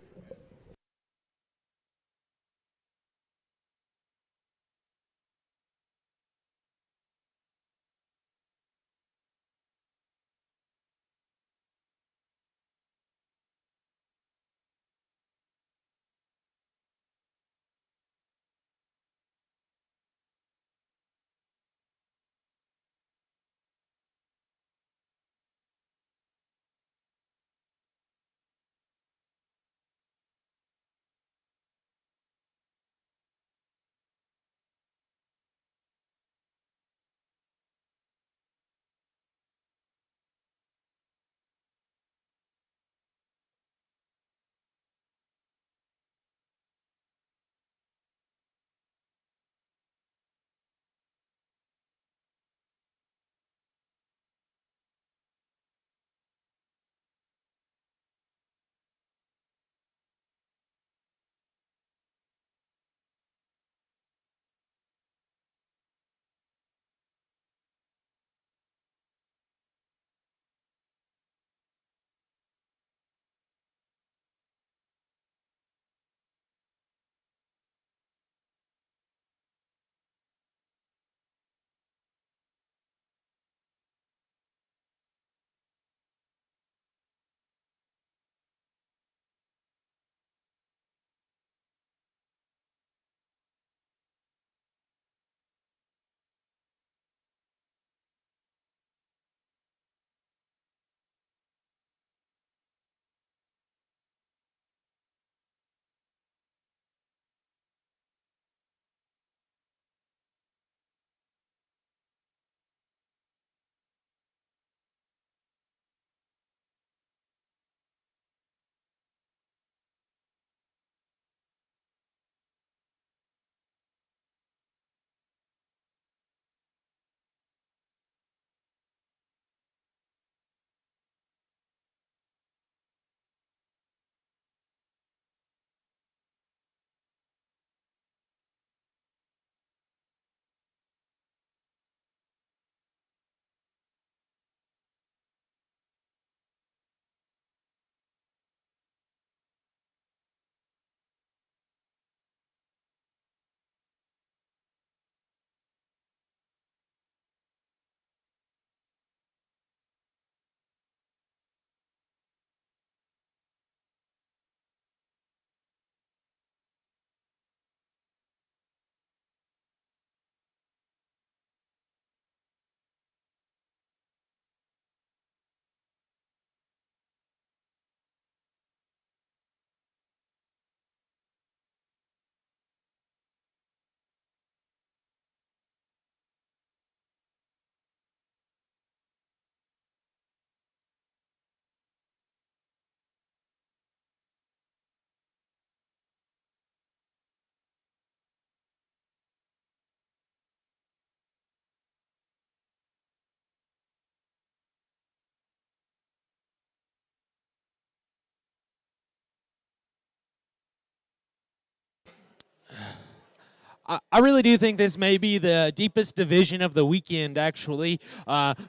I really do think this may be the deepest division of the weekend, actually.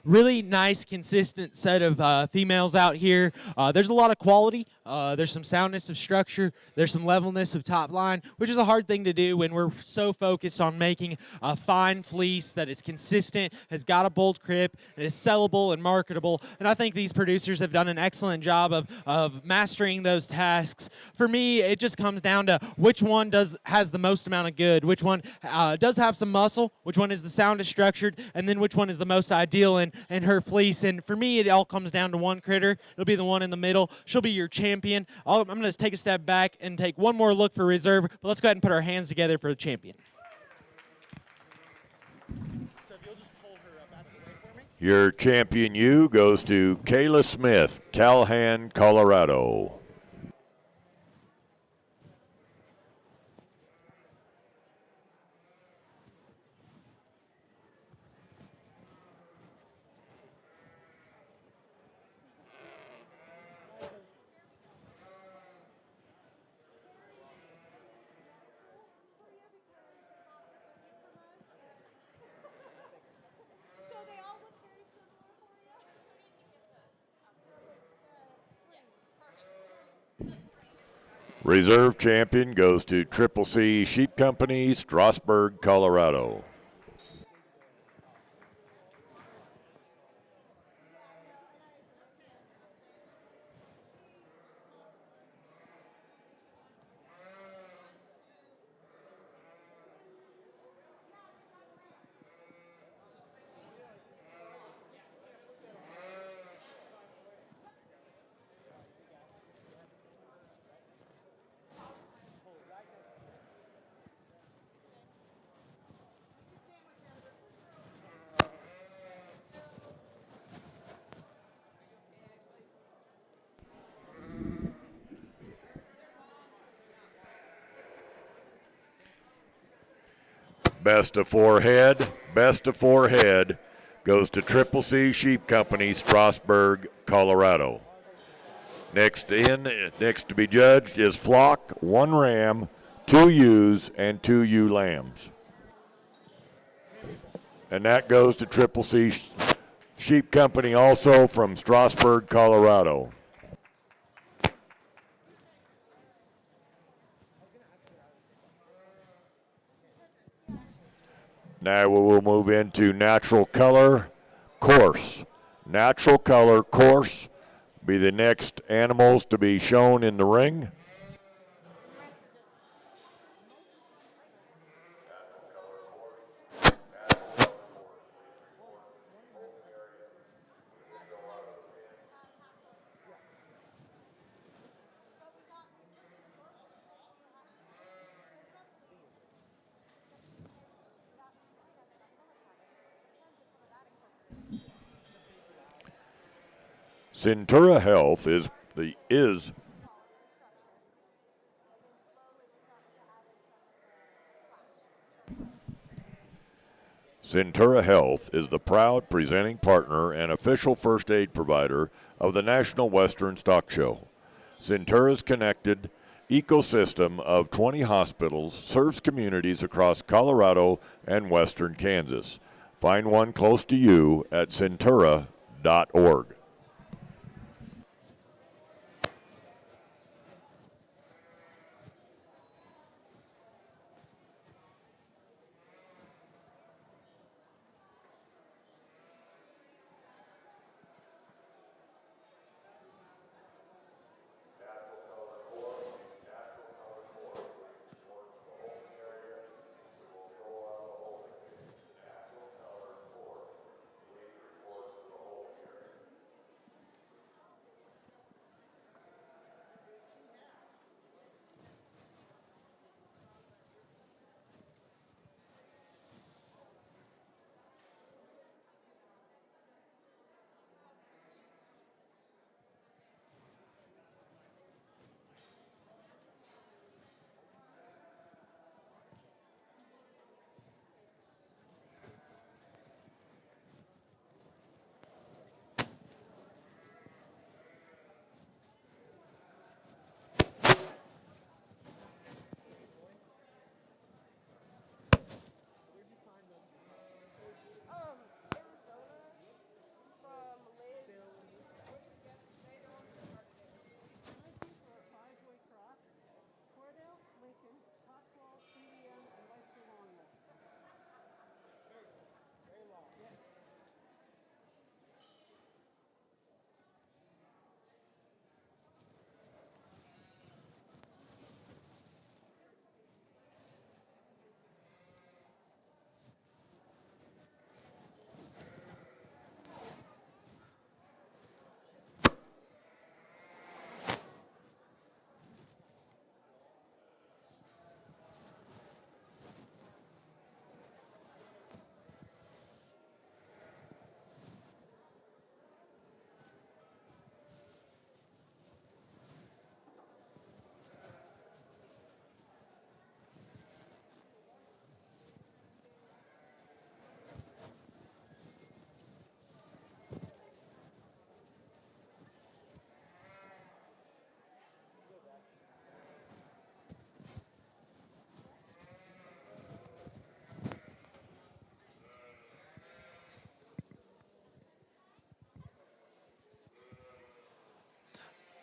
Really nice, consistent set of females out here. There's a lot of quality. There's some soundness of structure. There's some levelness of top line, which is a hard thing to do when we're so focused on making a fine fleece that is consistent, has got a bold crib, and is sellable and marketable. And I think these producers have done an excellent job of mastering those tasks. For me, it just comes down to which one has the most amount of good, which one does have some muscle, which one is the soundest structured, and then which one is the most ideal in her fleece. And for me, it all comes down to one critter. It'll be the one in the middle. She'll be your champion. I'm going to take a step back and take one more look for reserve, but let's go ahead and put our hands together for the champion. So if you'll just pull her up out of the way for me. Your champion ewe goes to Kayla Smith, Calhan, Colorado. Reserve champion goes to Triple C Sheep Company, Strasburg, Colorado. Best of four head goes to Triple C Sheep Company, Strasburg, Colorado. Next to be judged is flock, 1 ram, 2 ewes, and 2 ewe lambs. And that goes to Triple C Sheep Company, also from Strasburg, Colorado. Now we will move into natural color, coarse. Natural color, coarse, be the next animals to be shown in the ring. Centura Health is Centura Health is the proud presenting partner and official first aid provider of the National Western Stock Show. Centura's connected ecosystem of 20 hospitals serves communities across Colorado and western Kansas. Find one close to you at centura.org.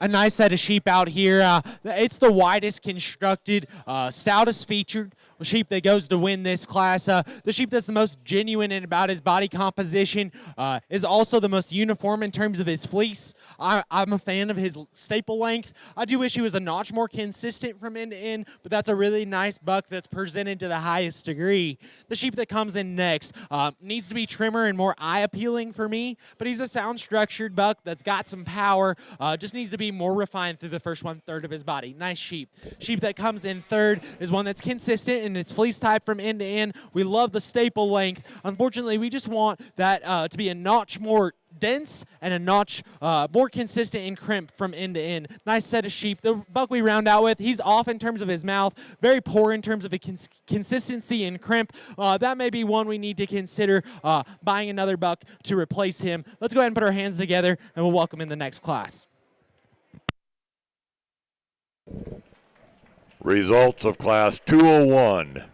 A nice set of sheep out here. It's the widest constructed, stoutest featured sheep that goes to win this class. The sheep that's the most genuine in about his body composition is also the most uniform in terms of his fleece. I'm a fan of his staple length. I do wish he was a notch more consistent from end to end, but that's a really nice buck that's presented to the highest degree. The sheep that comes in next needs to be trimmer and more eye appealing for me, but he's a sound structured buck that's got some power, just needs to be more refined through the first 1/3 of his body. Nice sheep. Sheep that comes in third is one that's consistent in its fleece type from end to end. We love the staple length. Unfortunately, we just want that to be a notch more dense and a notch more consistent in crimp from end to end. Nice set of sheep. The buck we round out with, he's off in terms of his mouth, very poor in terms of a consistency in crimp. That may be one we need to consider buying another buck to replace him. Let's go ahead and put our hands together and we'll welcome in the next class. Results of Class 201.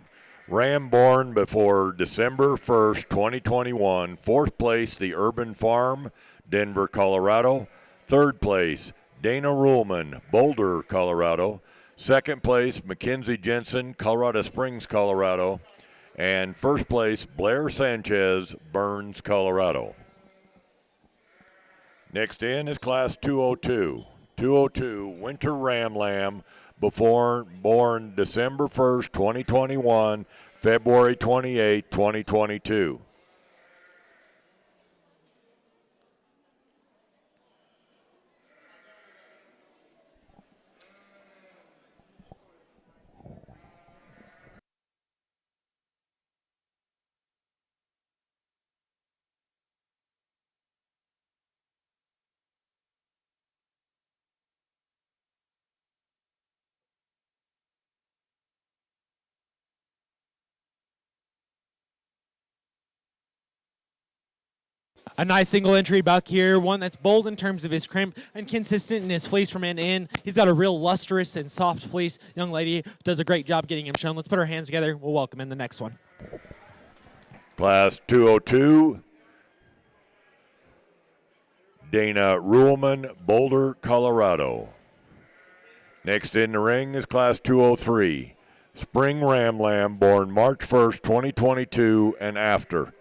Ram born before December 1st, 2021. Fourth place, the Urban Farm, Denver, Colorado. Third place, Dana Ruhlman, Boulder, Colorado. Second place, Mackenzie Jensen, Colorado Springs, Colorado. And first place, Blair Sanchez, Burns, Colorado. Next in is Class 202. 202, Winter Ram Lamb, born December 1st, 2021, February 28, 2022. A nice single entry buck here, one that's bold in terms of his crimp and consistent in his fleece from end to end. He's got a real lustrous and soft fleece. Young lady does a great job getting him shown. Let's put our hands together. We'll welcome in the next one. Class 202, Dana Ruhlman, Boulder, Colorado. Next in the ring is Class 203, Spring Ram Lamb, born March 1st, 2022 and after.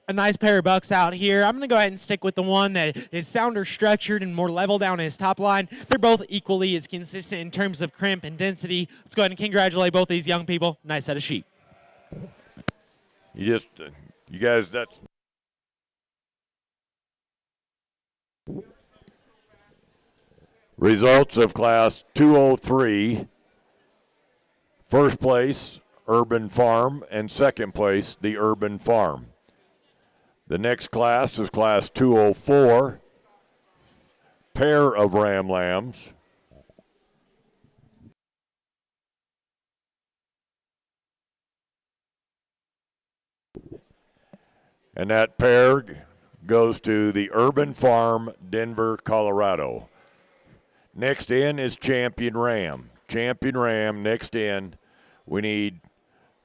A nice pair of bucks out here. I'm going to go ahead and stick with the one that is sounder structured and more level down his top line. They're both equally as consistent in terms of crimp and density. Let's go ahead and congratulate both these young people. Nice set of sheep. You guys, that's results of Class 203. First place, Urban Farm, and second place, the Urban Farm. The next class is Class 204, pair of Ram Lambs. And that pair goes to the Urban Farm, Denver, Colorado. Next in is Champion Ram. Champion Ram, next in. We need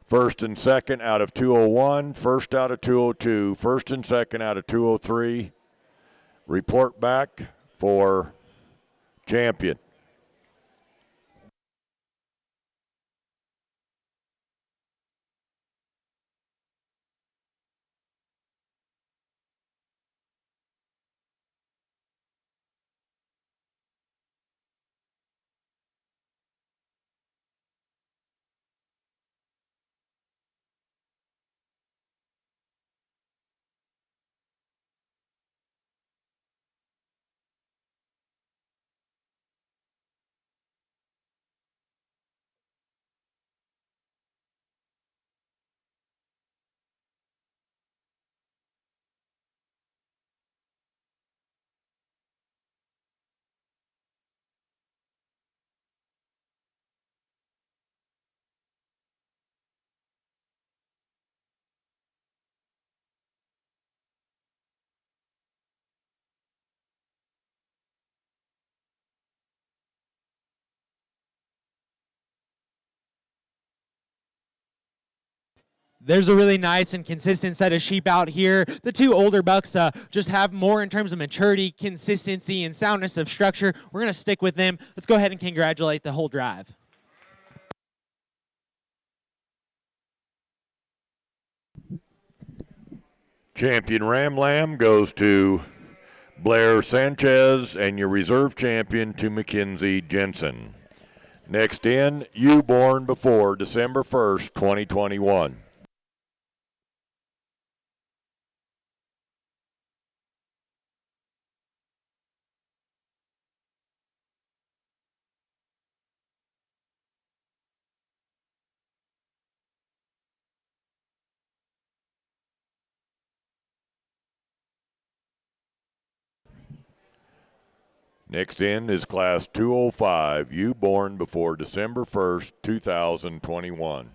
first and second out of 201, first out of 202, first and second out of 203. Report back for Champion. There's a really nice and consistent set of sheep out here. The two older bucks just have more in terms of maturity, consistency, and soundness of structure. We're going to stick with them. Let's go ahead and congratulate the whole drive. Champion Ram Lamb goes to Blair Sanchez, and your reserve champion to Mackenzie Jensen. Next in, you born before December 1st, 2021. Next in is Class 205, you born before December 1st, 2021.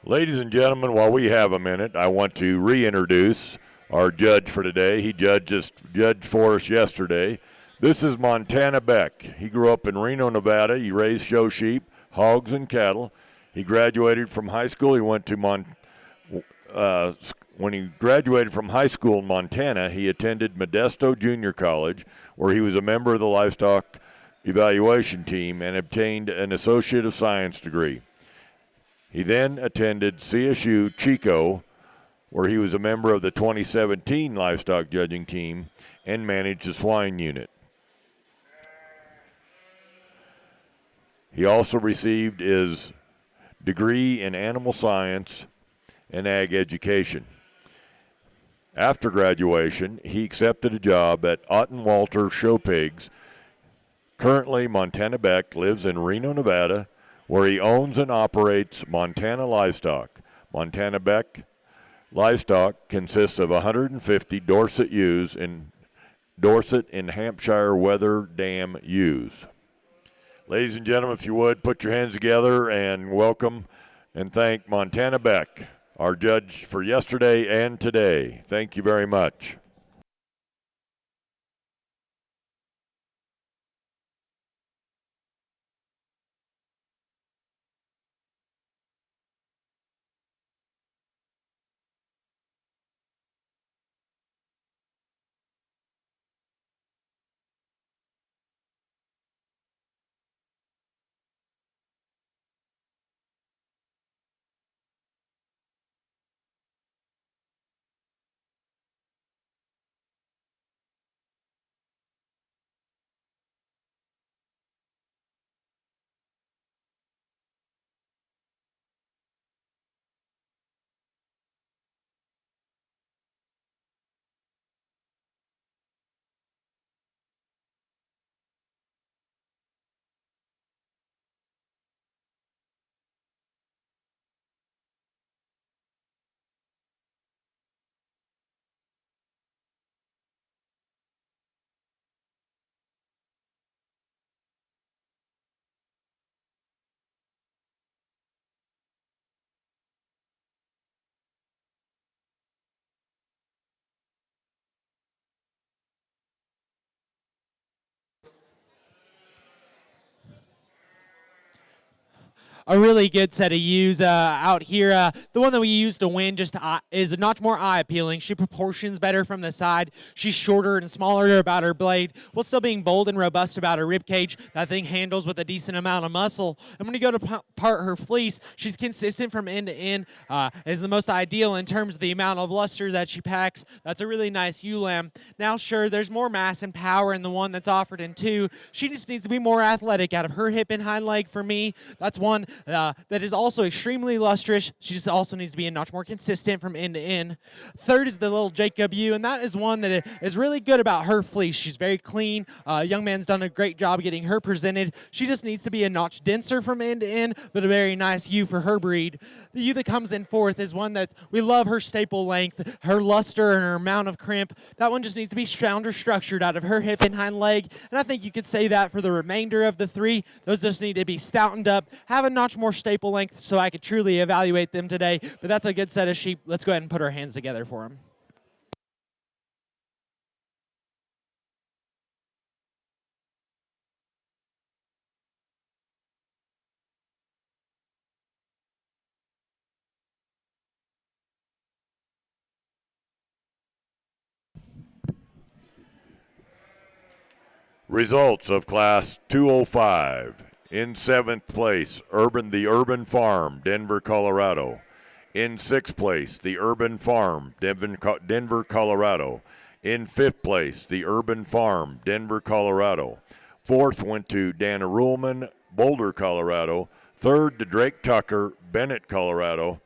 Ladies and gentlemen, while we have a minute, I want to reintroduce our judge for today. He judged for us yesterday. This is Montana Beck. He grew up in Reno, Nevada. He raised show sheep, hogs, and cattle. He graduated from high school. He went to when he graduated from high school in Montana, he attended Modesto Junior College, where he was a member of the livestock evaluation team and obtained an Associate of Science degree. He then attended CSU Chico, where he was a member of the 2017 livestock judging team and managed the swine unit. He also received his degree in animal science and ag education. After graduation, he accepted a job at Otten Walter Show Pigs. Currently, Montana Beck lives in Reno, Nevada, where he owns and operates Montana Livestock. Montana Beck Livestock consists of 150 Dorset ewes in Dorset and Hampshire Weather Dam ewes. Ladies and gentlemen, if you would, put your hands together and welcome and thank Montana Beck, our judge for yesterday and today. Thank you very much. A really good set of ewes out here. The one that we used to win just is a notch more eye appealing. She proportions better from the side. She's shorter and smaller about her blade, while still being bold and robust about her rib cage. That thing handles with a decent amount of muscle. And when you go to part her fleece, she's consistent from end to end. Is the most ideal in terms of the amount of luster that she packs. That's a really nice ewe lamb. Now, sure, there's more mass and power in the one that's offered in 2. She just needs to be more athletic out of her hip and hind leg for me. That's one that is also extremely lustrous. She just also needs to be a notch more consistent from end to end. Third is the little Jacob U, and that is one that is really good about her fleece. She's very clean. Young man's done a great job getting her presented. She just needs to be a notch denser from end to end, but a very nice ewe for her breed. The ewe that comes in fourth is one that we love her staple length, her luster, and her amount of crimp. That one just needs to be sounder structured out of her hip and hind leg, and I think you could say that for the remainder of the three. Those just need to be stoutened up, have a notch more staple length so I could truly evaluate them today, but that's a good set of sheep. Let's go ahead and put our hands together for them. Results of Class 205. In 7th place, the Urban Farm, Denver, Colorado. In 6th place, the Urban Farm, Denver, Colorado. In 5th place, the Urban Farm, Denver, Colorado. 4th went to Dana Ruhlman, Boulder, Colorado. 3rd to Drake Tucker, Bennett, Colorado.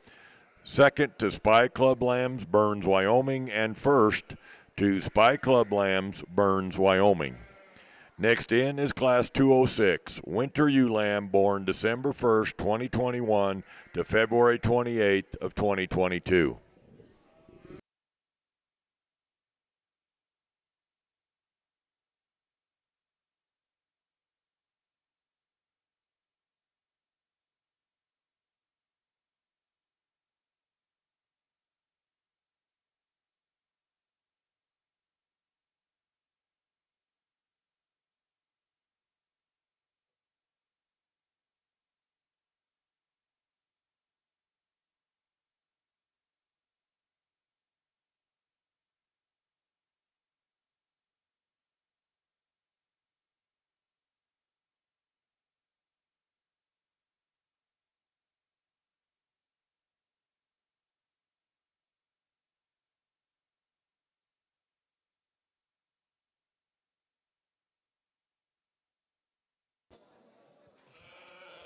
2nd to Spy Club Lambs, Burns, Wyoming. And 1st to Spy Club Lambs, Burns, Wyoming. Next in is Class 206, Winter Ewe Lamb, born December 1st, 2021 to February 28th of 2022.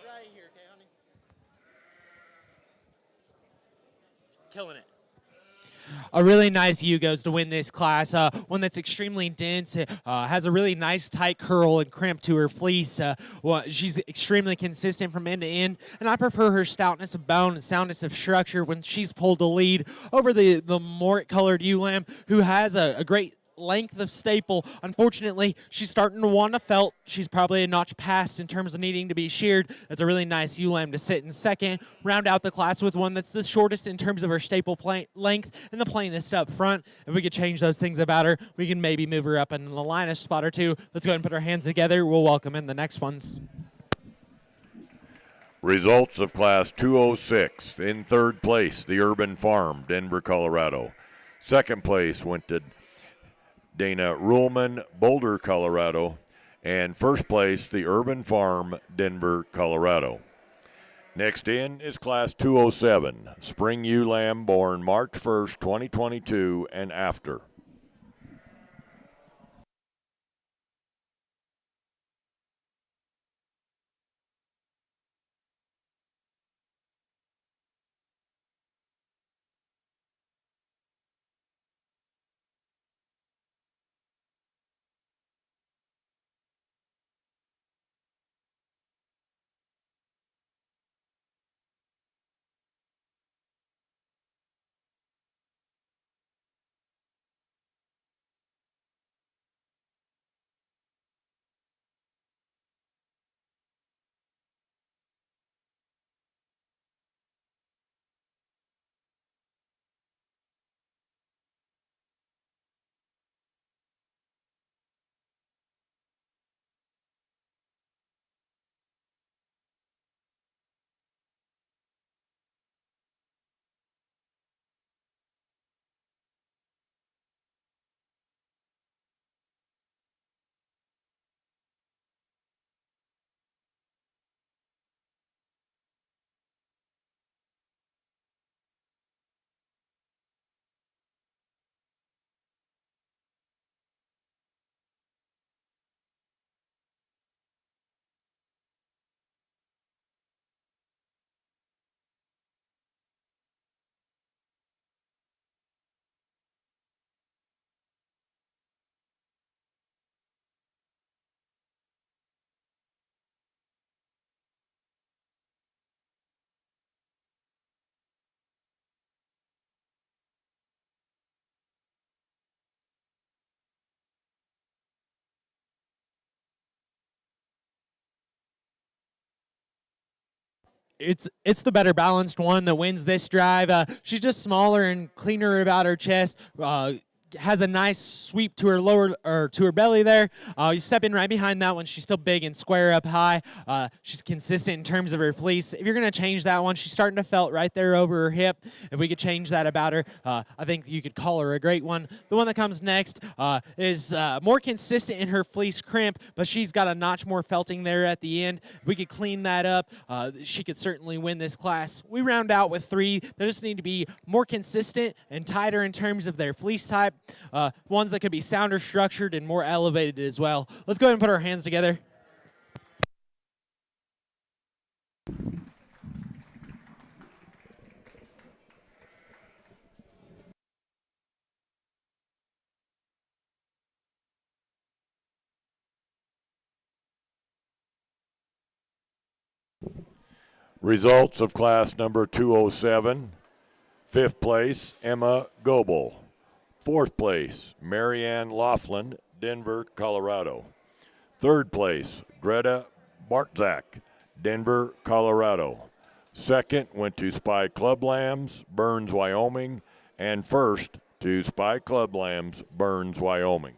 Right here, okay, honey? Killing it. A really nice ewe goes to win this class. One that's extremely dense, has a really nice tight curl and crimp to her fleece. She's extremely consistent from end to end, and I prefer her stoutness of bone and soundness of structure when she's pulled the lead over the moric-colored ewe lamb, who has a great length of staple. Unfortunately, she's starting to want a felt. She's probably a notch past in terms of needing to be sheared. That's a really nice ewe lamb to sit in second. Round out the class with one that's the shortest in terms of her staple length and the plainest up front. If we could change those things about her, we can maybe move her up in the line a spot or two. Let's go ahead and put our hands together. We'll welcome in the next ones. Results of Class 206. In 3rd place, the Urban Farm, Denver, Colorado. 2nd place went to Dana Ruhlman, Boulder, Colorado. And 1st place, the Urban Farm, Denver, Colorado. Next in is Class 207, Spring Ewe Lamb, born March 1st, 2022 and after. it's the better balanced one that wins this drive. She's just smaller and cleaner about her chest. Has a nice sweep to her lower or to her belly there. You step in right behind that one. She's still big and square up high. She's consistent in terms of her fleece. If you're going to change that one, she's starting to felt right there over her hip. If we could change that about her, I think you could call her a great one. The one that comes next is more consistent in her fleece crimp, but she's got a notch more felting there at the end. If we could clean that up, she could certainly win this class. We round out with 3. They just need to be more consistent and tighter in terms of their fleece type. Ones that could be sounder structured and more elevated as well. Let's go ahead and put our hands together. Results of class number 207. 5th place, Emma Goebel. 4th place, Marianne Laughlin, Denver, Colorado. 3rd place, Greta Bartzak, Denver, Colorado. 2nd went to Spy Club Lambs, Burns, Wyoming. And 1st to Spy Club Lambs, Burns, Wyoming.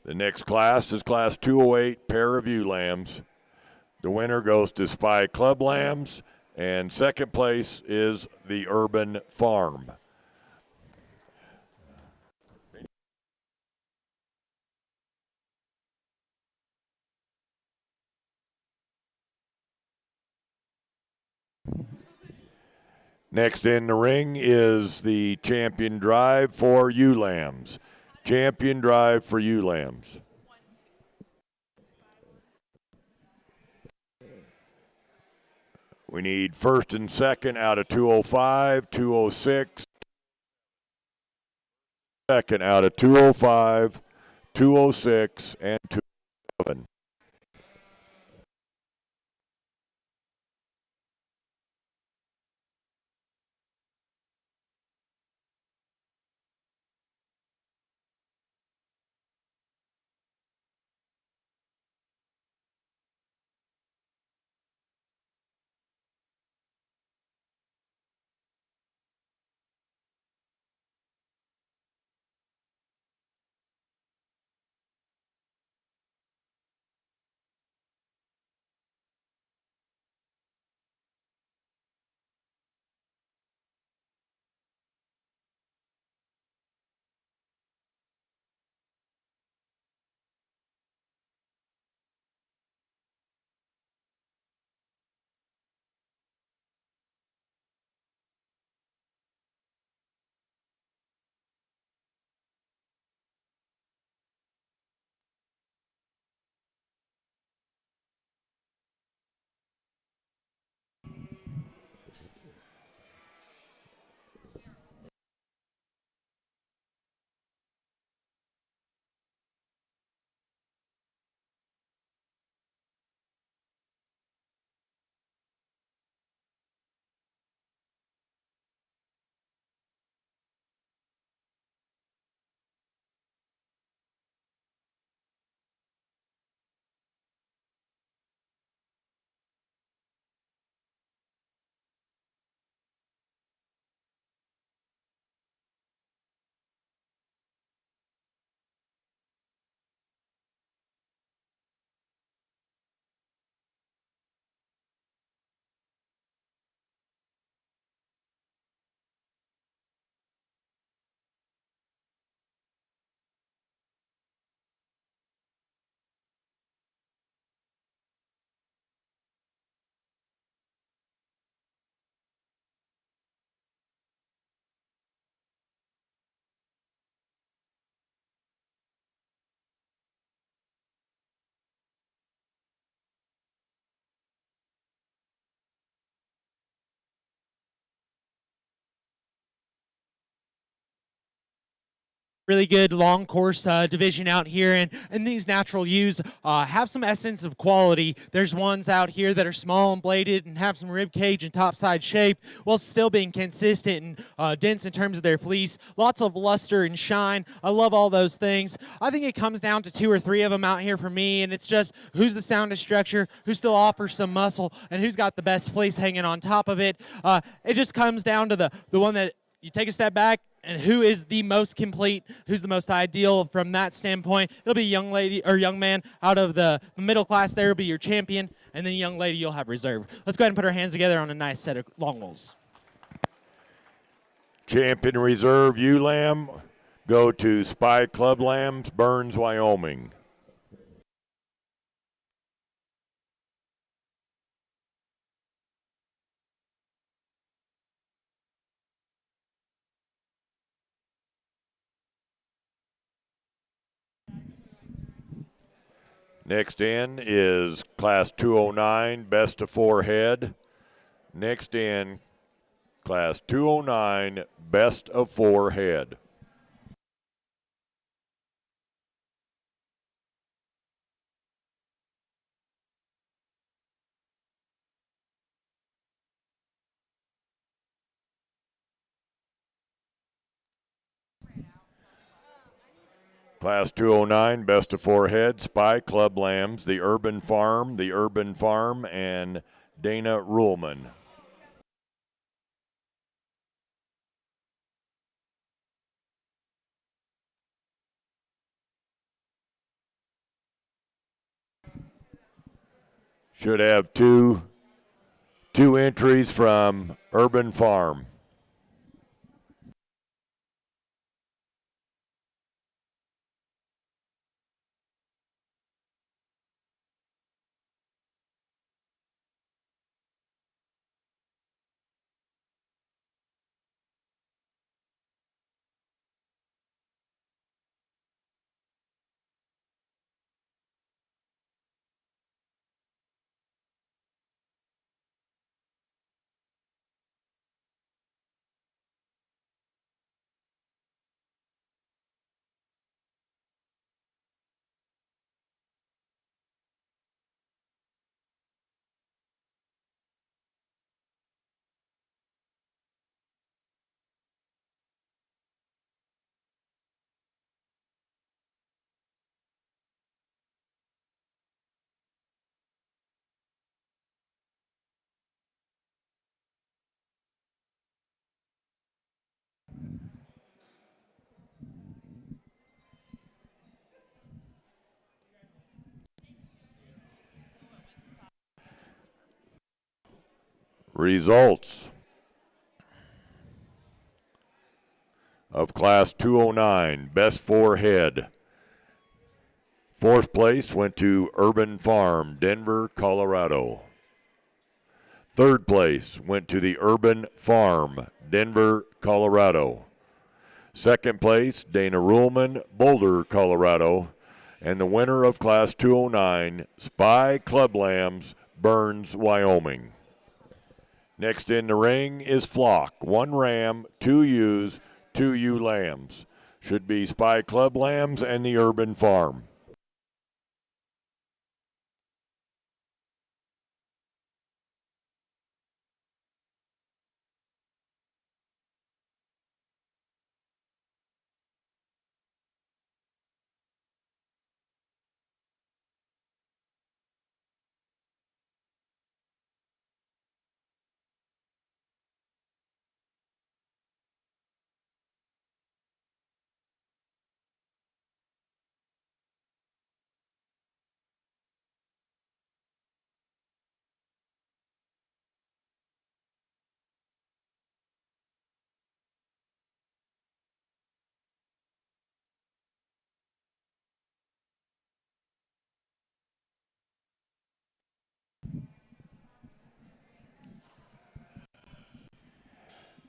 The next class is class 208, pair of ewe lambs. The winner goes to Spy Club Lambs, and 2nd place is the Urban Farm. Next in the ring is the champion drive for ewe lambs. Champion drive for ewe lambs. We need 1st and 2nd out of 205, 206. 2nd out of 205, 206, and 207. Really good long course division out here, and these natural ewes have some essence of quality. There's ones out here that are small and bladed and have some rib cage and topside shape while still being consistent and dense in terms of their fleece. Lots of luster and shine. I love all those things. I think it comes down to 2 or 3 of them out here for me, and it's just who's the soundest structure, who still offers some muscle, and who's got the best fleece hanging on top of it. It just comes down to the one that you take a step back, and who is the most complete, who's the most ideal from that standpoint. It'll be a young lady or young man out of the middle class there will be your champion, and then young lady you'll have reserve. Let's go ahead and put our hands together on a nice set of long rolls. Champion reserve ewe lamb go to Spy Club Lambs, Burns, Wyoming. Next in is Class 209, best of 4 head. Next in, Class 209, best of 4 head. Class 209, best of 4 head, Spy Club Lambs, the Urban Farm, and Dana Ruhlman. Should have two entries from Urban Farm. Results of Class 209, best 4 head. 4th place went to Urban Farm, Denver, Colorado. 3rd place went to the Urban Farm, Denver, Colorado. 2nd place, Dana Ruhlman, Boulder, Colorado. And the winner of Class 209, Spy Club Lambs, Burns, Wyoming. Next in the ring is Flock, 1 ram, 2 ewes, 2 ewe lambs. Should be Spy Club Lambs and the Urban Farm.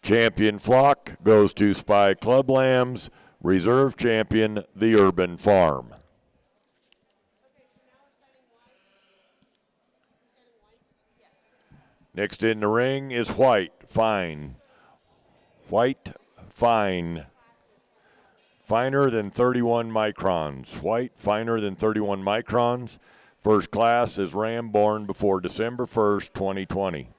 Champion Flock goes to Spy Club Lambs. Reserve champion, the Urban Farm. Next in the ring is White Fine. finer than 31 microns. White, finer than 31 microns. First class is ram born before December 1st, 2020.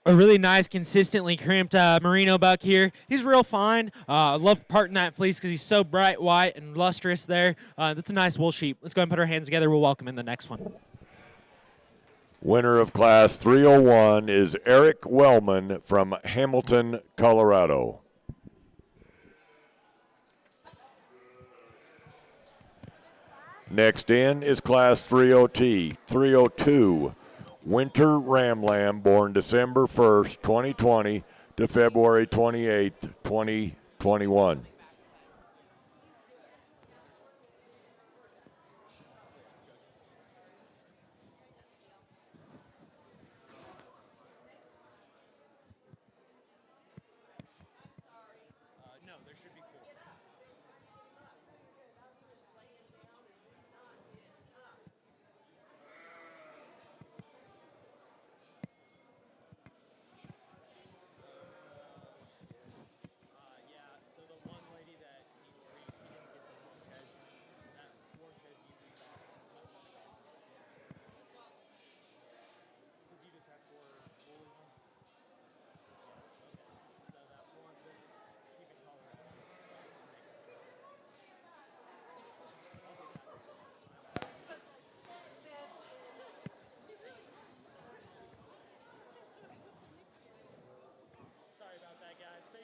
A really nice, consistently crimped merino buck here. He's real fine. I love parting that fleece because he's so bright white and lustrous there. That's a nice wool sheep. Let's go ahead and put our hands together. We'll welcome in the next one. Winner of Class 301 is Eric Wellman from Hamilton, Colorado. Next in is Class 302, Winter Ram Lamb, born December 1st, 2020 to February 28th, 2021.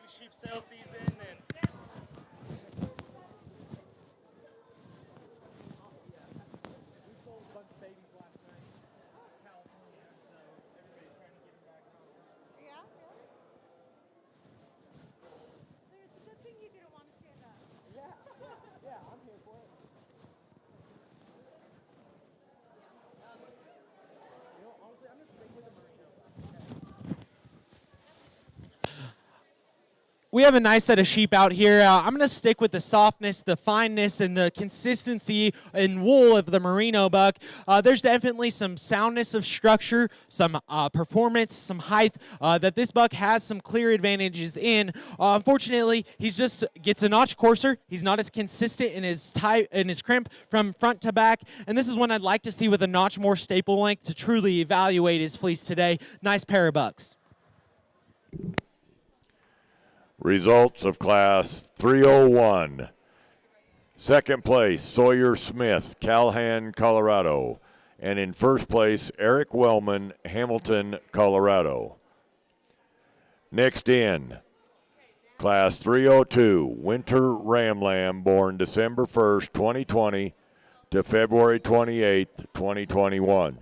Sheep sale season and we sold a bunch of babies last night in California, so everybody's trying to get them back home. Yeah. It's a good thing you didn't want to stand up. Yeah, I'm here for it. Honestly, I'm just with the merino. We have a nice set of sheep out here. I'm going to stick with the softness, the fineness, and the consistency and wool of the merino buck. There's definitely some soundness of structure, some performance, some height that this buck has some clear advantages in. Unfortunately, he's just gets a notch coarser. He's not as consistent in his type in his crimp from front to back, and this is one I'd like to see with a notch more staple length to truly evaluate his fleece today. Nice pair of bucks. Results of Class 301. Second place, Sawyer Smith, Calhoun, Colorado. And in first place, Eric Wellman, Hamilton, Colorado. Next in, Class 302, Winter Ram Lamb, born December 1st, 2020 to February 28th, 2021.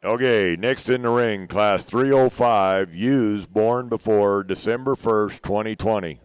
Okay, next in the ring, Class 305, ewes born before December 1st, 2020.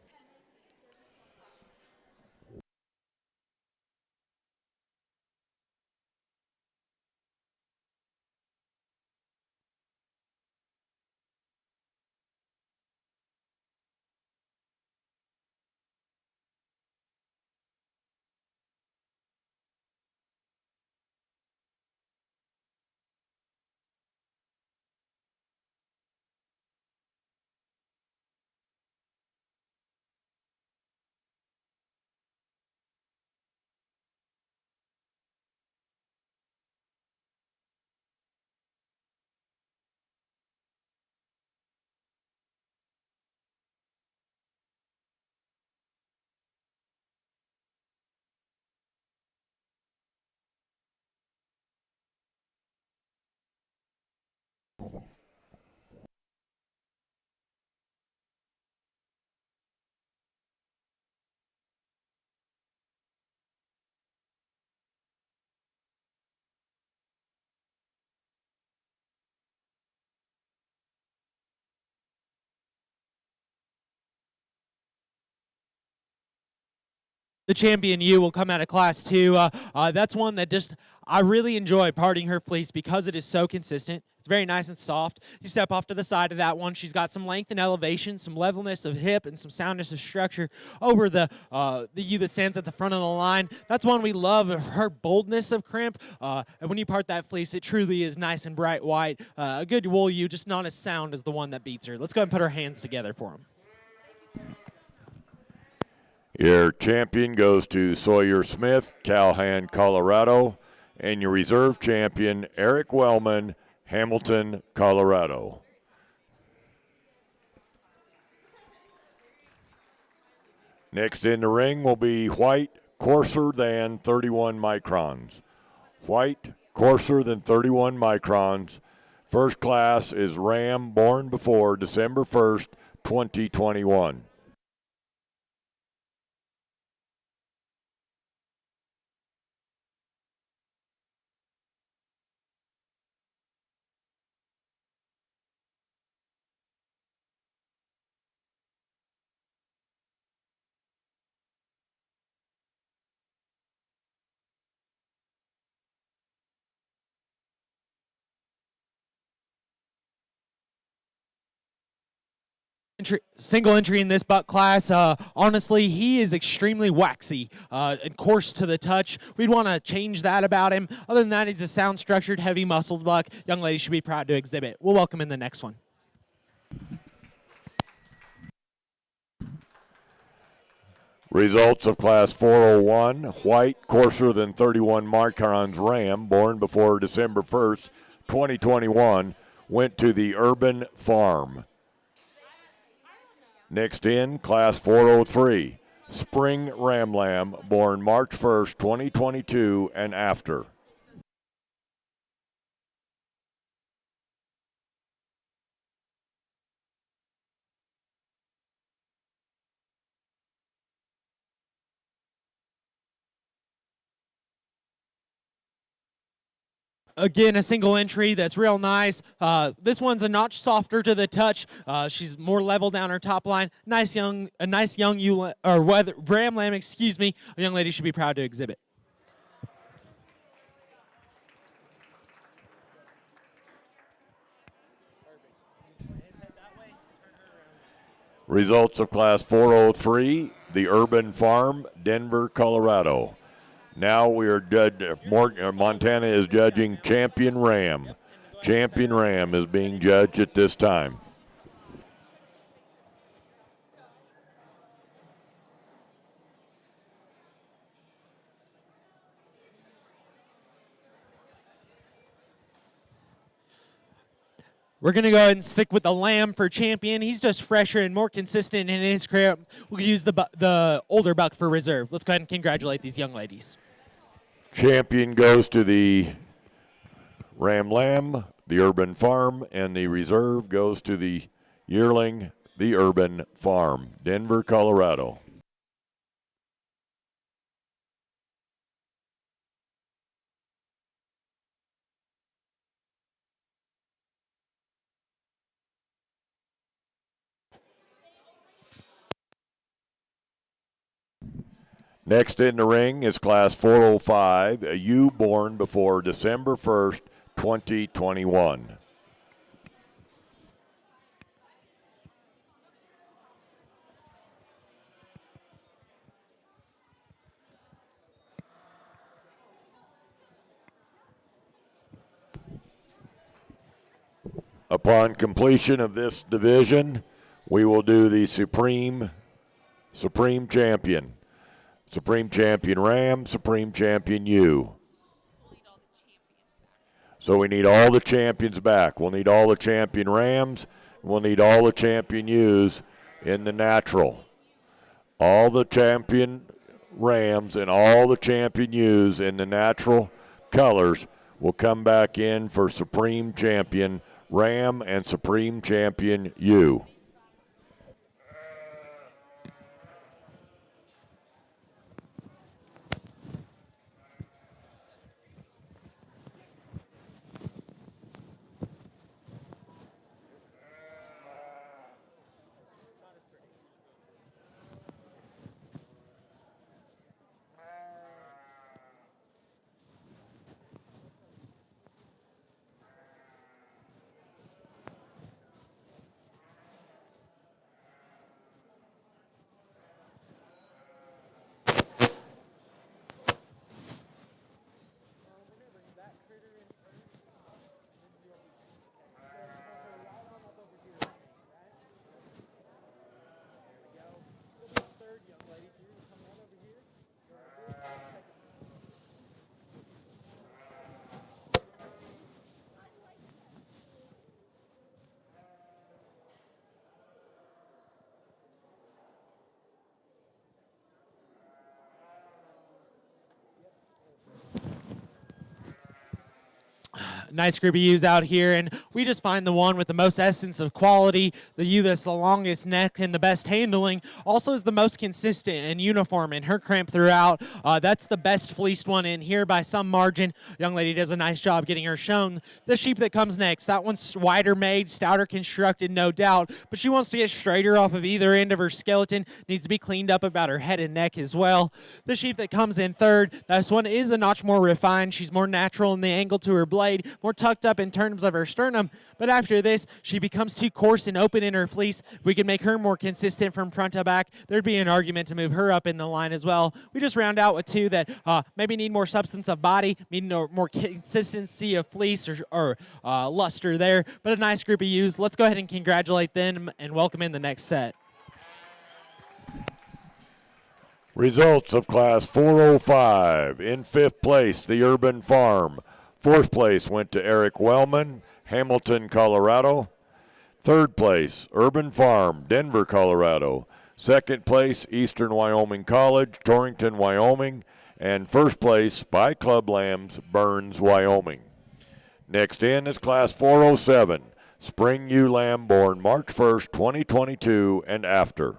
The champion ewe will come out of Class 2. That's one that just, I really enjoy parting her fleece because it is so consistent. It's very nice and soft. You step off to the side of that one. She's got some length and elevation, some levelness of hip, and some soundness of structure over the ewe that stands at the front of the line. That's one we love, her boldness of crimp. And when you part that fleece, it truly is nice and bright white. A good wool ewe, just not as sound as the one that beats her. Let's go ahead and put our hands together for him. Your champion goes to Sawyer Smith, Calhan, Colorado, and your reserve champion, Eric Wellman, Hamilton, Colorado. Next in the ring will be white, coarser than 31 microns. White, coarser than 31 microns. First class is Ram, born before December 1st, 2021. Single entry in this buck class. Honestly, he is extremely waxy and coarse to the touch. We'd want to change that about him. Other than that, he's a sound structured, heavy muscled buck. Young ladies should be proud to exhibit. We'll welcome in the next one. Results of Class 401, white, coarser than 31 microns Ram, born before December 1st, 2021, went to the Urban Farm. Next in, Class 403, Spring Ram Lamb, born March 1st, 2022 and after. Again, a single entry that's real nice. This one's a notch softer to the touch. She's more level down her top line. A nice young ram lamb, excuse me. A young lady should be proud to exhibit. Results of Class 403, the Urban Farm, Denver, Colorado. Now we are Montana is judging Champion Ram. Champion Ram is being judged at this time. We're going to go ahead and stick with the lamb for champion. He's just fresher and more consistent in his crib. We'll use the older buck for reserve. Let's go ahead and congratulate these young ladies. Champion goes to the Ram Lamb, the Urban Farm, and the reserve goes to the yearling, the Urban Farm, Denver, Colorado. Next in the ring is Class 405, a ewe born before December 1st, 2021. Upon completion of this division, we will do the Supreme Champion. Supreme Champion Ram, Supreme Champion ewe. So we need all the champions back. We'll need all the champion Rams. We'll need all the champion ewes in the natural. All the champion Rams and all the champion ewes in the natural colors will come back in for Supreme Champion Ram and Supreme Champion ewe. Nice group of ewes out here, and we just find the one with the most essence of quality, the ewe that's the longest neck and the best handling, also is the most consistent and uniform in her crimp throughout. That's the best fleeced one in here by some margin. Young lady does a nice job getting her shown. The sheep that comes next, that one's wider made, stouter constructed, no doubt, but she wants to get straighter off of either end of her skeleton, needs to be cleaned up about her head and neck as well. The sheep that comes in third, this one is a notch more refined. She's more natural in the angle to her blade, more tucked up in terms of her sternum, but after this, she becomes too coarse and open in her fleece. If we could make her more consistent from front to back, there'd be an argument to move her up in the line as well. We just round out with two that maybe need more substance of body, need more consistency of fleece or luster there, but a nice group of ewes. Let's go ahead and congratulate them and welcome in the next set. Results of Class 405. In fifth place, the Urban Farm. Fourth place went to Eric Wellman, Hamilton, Colorado. Third place, Urban Farm, Denver, Colorado. Second place, Eastern Wyoming College, Torrington, Wyoming. And first place, by Club Lambs, Burns, Wyoming. Next in is Class 407, Spring Ewe Lamb born March 1st, 2022 and after.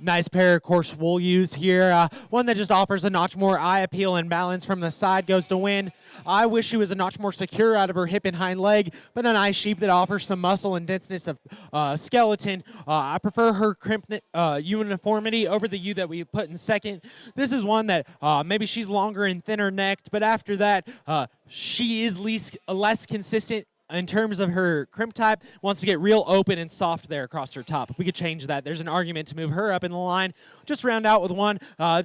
Nice pair of coarse wool ewes here. One that just offers a notch more eye appeal and balance from the side goes to win. I wish she was a notch more secure out of her hip and hind leg, but a nice sheep that offers some muscle and denseness of skeleton. I prefer her uniformity over the ewe that we put in second. This is one that maybe she's longer and thinner necked, but after that, she is less consistent in terms of her crimp type, wants to get real open and soft there across her top. If we could change that, there's an argument to move her up in the line. Just round out with one.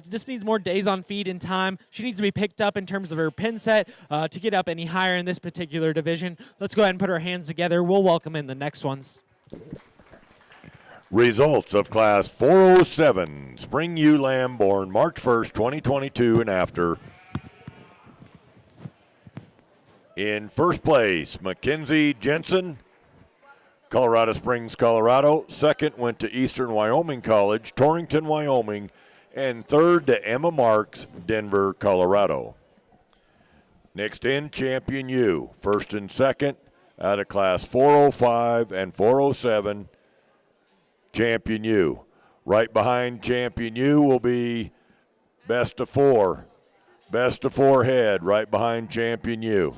Just needs more days on feed in time. She needs to be picked up in terms of her pin set to get up any higher in this particular division. Let's go ahead and put our hands together. We'll welcome in the next ones. Results of Class 407, Spring Ewe Lamb born March 1st, 2022 and after. In first place, Mackenzie Jensen, Colorado Springs, Colorado. Second went to Eastern Wyoming College, Torrington, Wyoming. And third to Emma Marks, Denver, Colorado. Next in, Champion U. First and second out of Class 405 and 407, Champion U. Right behind Champion U will be Best of Four. Best of Four head right behind Champion U.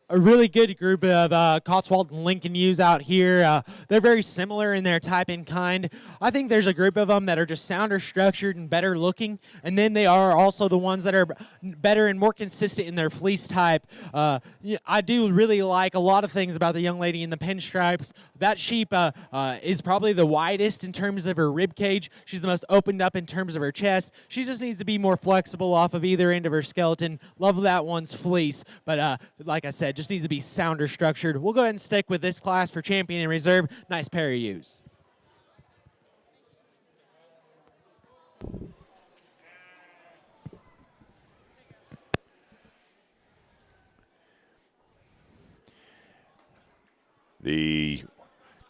A really good group of Cotswold and Lincoln ewes out here. They're very similar in their type and kind. I think there's a group of them that are just sounder structured and better looking, and then they are also the ones that are better and more consistent in their fleece type. I do really like a lot of things about the young lady in the pinstripes. That sheep is probably the widest in terms of her rib cage. She's the most opened up in terms of her chest. She just needs to be more flexible off of either end of her skeleton. Love that one's fleece, but like I said, just needs to be sounder structured. We'll go ahead and stick with this class for champion and reserve. Nice pair of ewes. The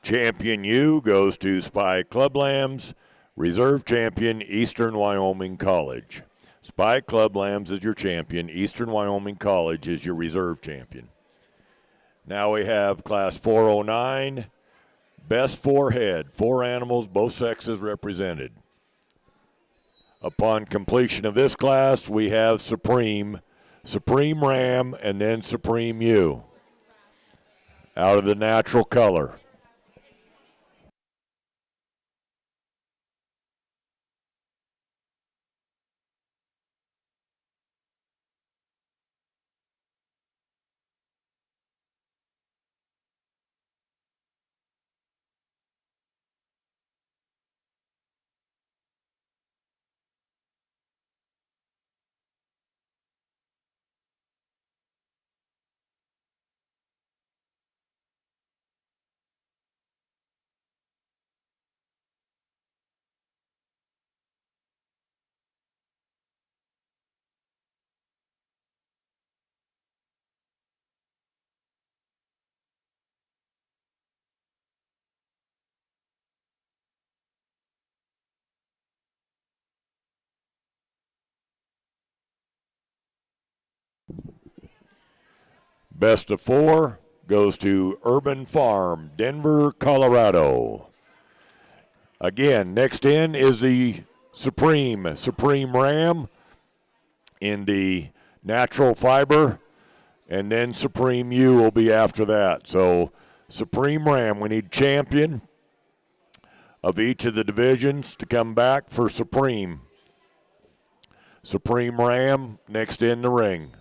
champion ewe goes to Spy Club Lambs, reserve champion Eastern Wyoming College. Spy Club Lambs is your champion. Eastern Wyoming College is your reserve champion. Now we have Class 409, Best Four head, 4 animals, both sexes represented. Upon completion of this class, we have Supreme Ram, and then Supreme Ewe out of the natural color. Best of Four goes to Urban Farm, Denver, Colorado. Again, next in is the Supreme Ram in the natural fiber, and then Supreme Ewe will be after that. So Supreme Ram, we need champion of each of the divisions to come back for Supreme. Supreme Ram next in the ring.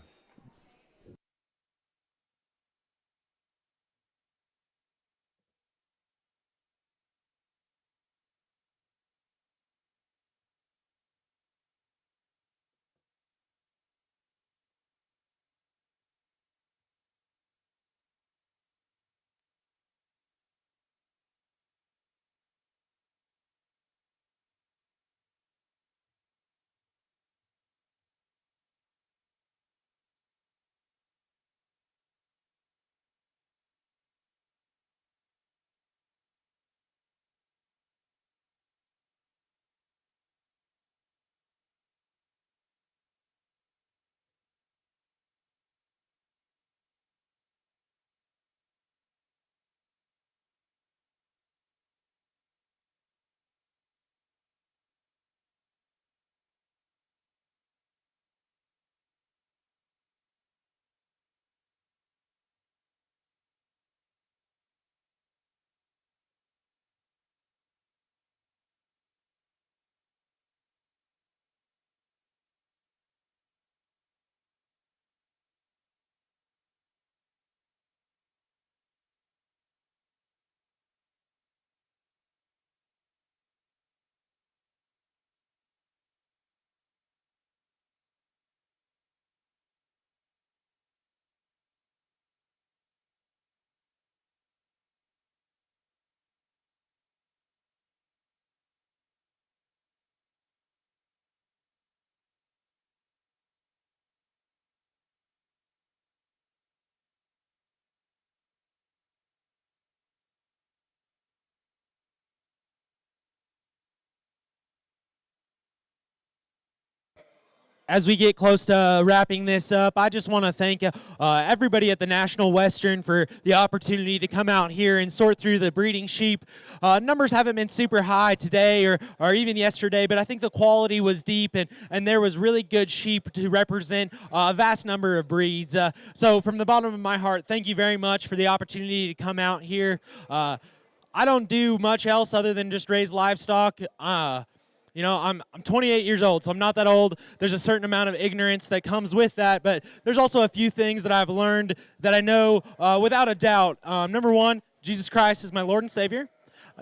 as we get close to wrapping this up, I just want to thank everybody at the National Western for the opportunity to come out here and sort through the breeding sheep. Numbers haven't been super high today or even yesterday, but I think the quality was deep and there was really good sheep to represent a vast number of breeds. So from the bottom of my heart, thank you very much for the opportunity to come out here. I don't do much else other than just raise livestock. You know, I'm 28 years old, so I'm not that old. There's a certain amount of ignorance that comes with that, but there's also a few things that I've learned that I know without a doubt. Number one, Jesus Christ is my Lord and Savior.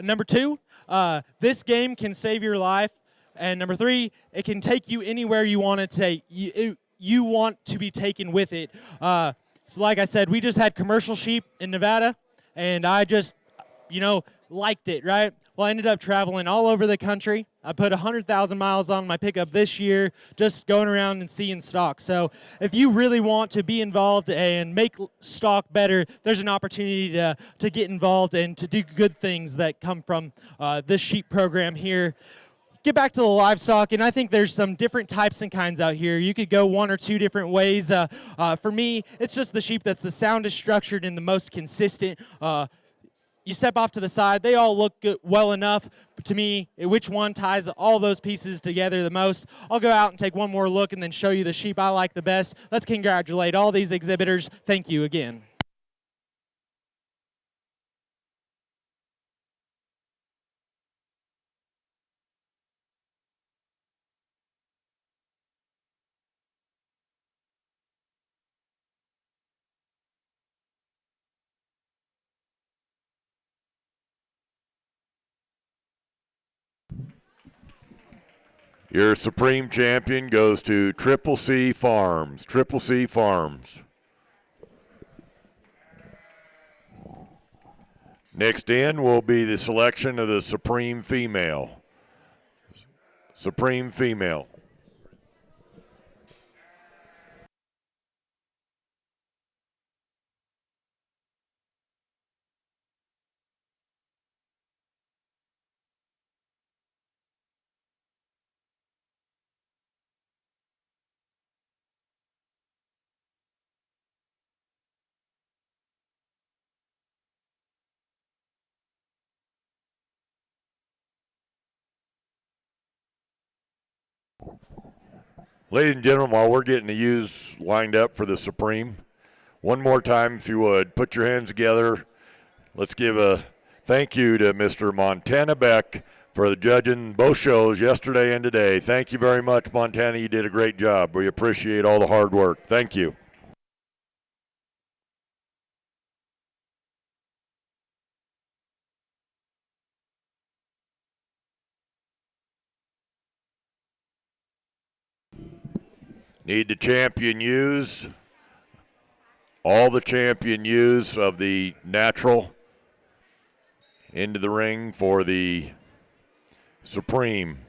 Number two, this game can save your life. And number three, it can take you anywhere you want to take. You want to be taken with it. So like I said, we just had commercial sheep in Nevada, and I just, liked it, right? Well, I ended up traveling all over the country. I put 100,000 miles on my pickup this year, just going around and seeing stock. So if you really want to be involved and make stock better, there's an opportunity to get involved and to do good things that come from this sheep program here. Get back to the livestock, and I think there's some different types and kinds out here. You could go one or two different ways. For me, it's just the sheep that's the soundest structured and the most consistent. You step off to the side, they all look good, well enough. But to me, which one ties all those pieces together the most? I'll go out and take one more look and then show you the sheep I like the best. Let's congratulate all these exhibitors. Thank you again. Your Supreme Champion goes to Triple C Farms. Triple C Farms. Next in will be the selection of the Supreme Female. Supreme Female. Ladies and gentlemen, while we're getting the ewes lined up for the Supreme, one more time, if you would, put your hands together. Let's give a thank you to Mr. Montana Beck for the judging both shows yesterday and today. Thank you very much, Montana. You did a great job. We appreciate all the hard work. Thank you. Need the champion ewes. All the champion ewes of the natural into the ring for the Supreme.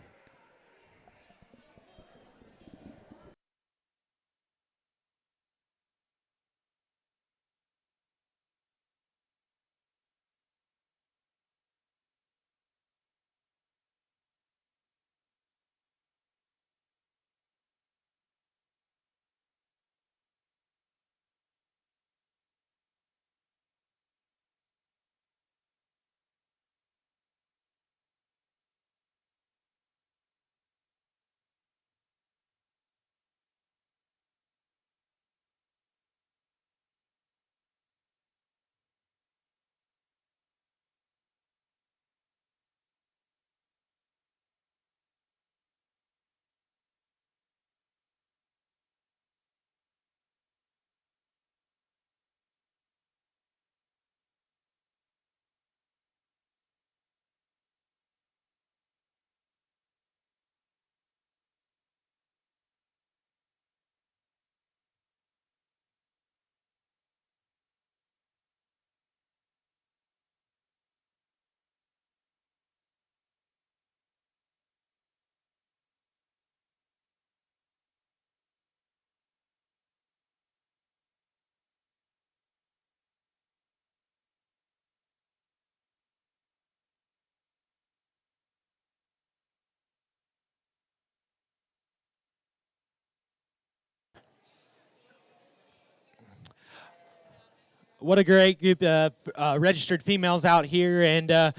What a great group of registered females out here, and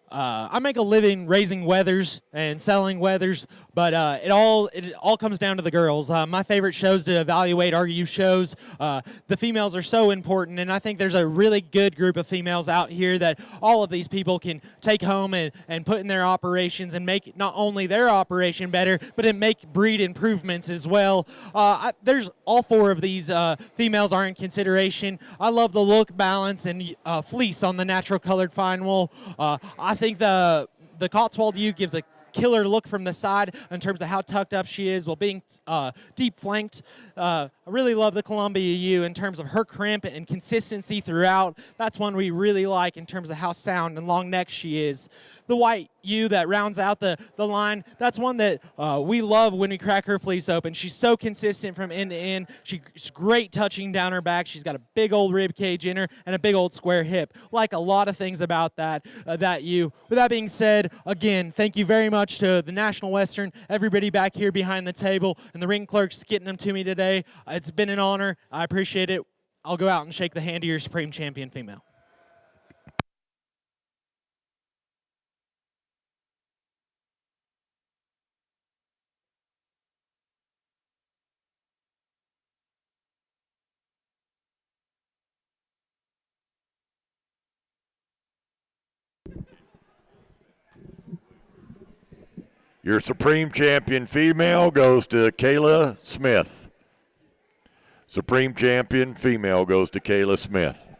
I make a living raising wethers and selling wethers, but it all comes down to the girls. My favorite shows to evaluate are you shows. The females are so important, and I think there's a really good group of females out here that all of these people can take home and put in their operations and make not only their operation better, but it make breed improvements as well. There's all 4 of these females are in consideration. I love the look, balance, and fleece on the natural colored fine wool. I think the Cotswold ewe gives a killer look from the side in terms of how tucked up she is while being deep flanked. I really love the Columbia ewe in terms of her crimp and consistency throughout. That's one we really like in terms of how sound and long neck she is. The white ewe that rounds out the line, that's one that we love when we crack her fleece open. She's so consistent from end to end. She's great touching down her back. She's got a big old rib cage in her and a big old square hip. Like a lot of things about that ewe. With that being said, again, thank you very much to the National Western, everybody back here behind the table, and the ring clerks getting them to me today. It's been an honor. I appreciate it. I'll go out and shake the hand of your Supreme Champion female. Your Supreme Champion female goes to Kayla Smith. Supreme Champion female goes to Kayla Smith.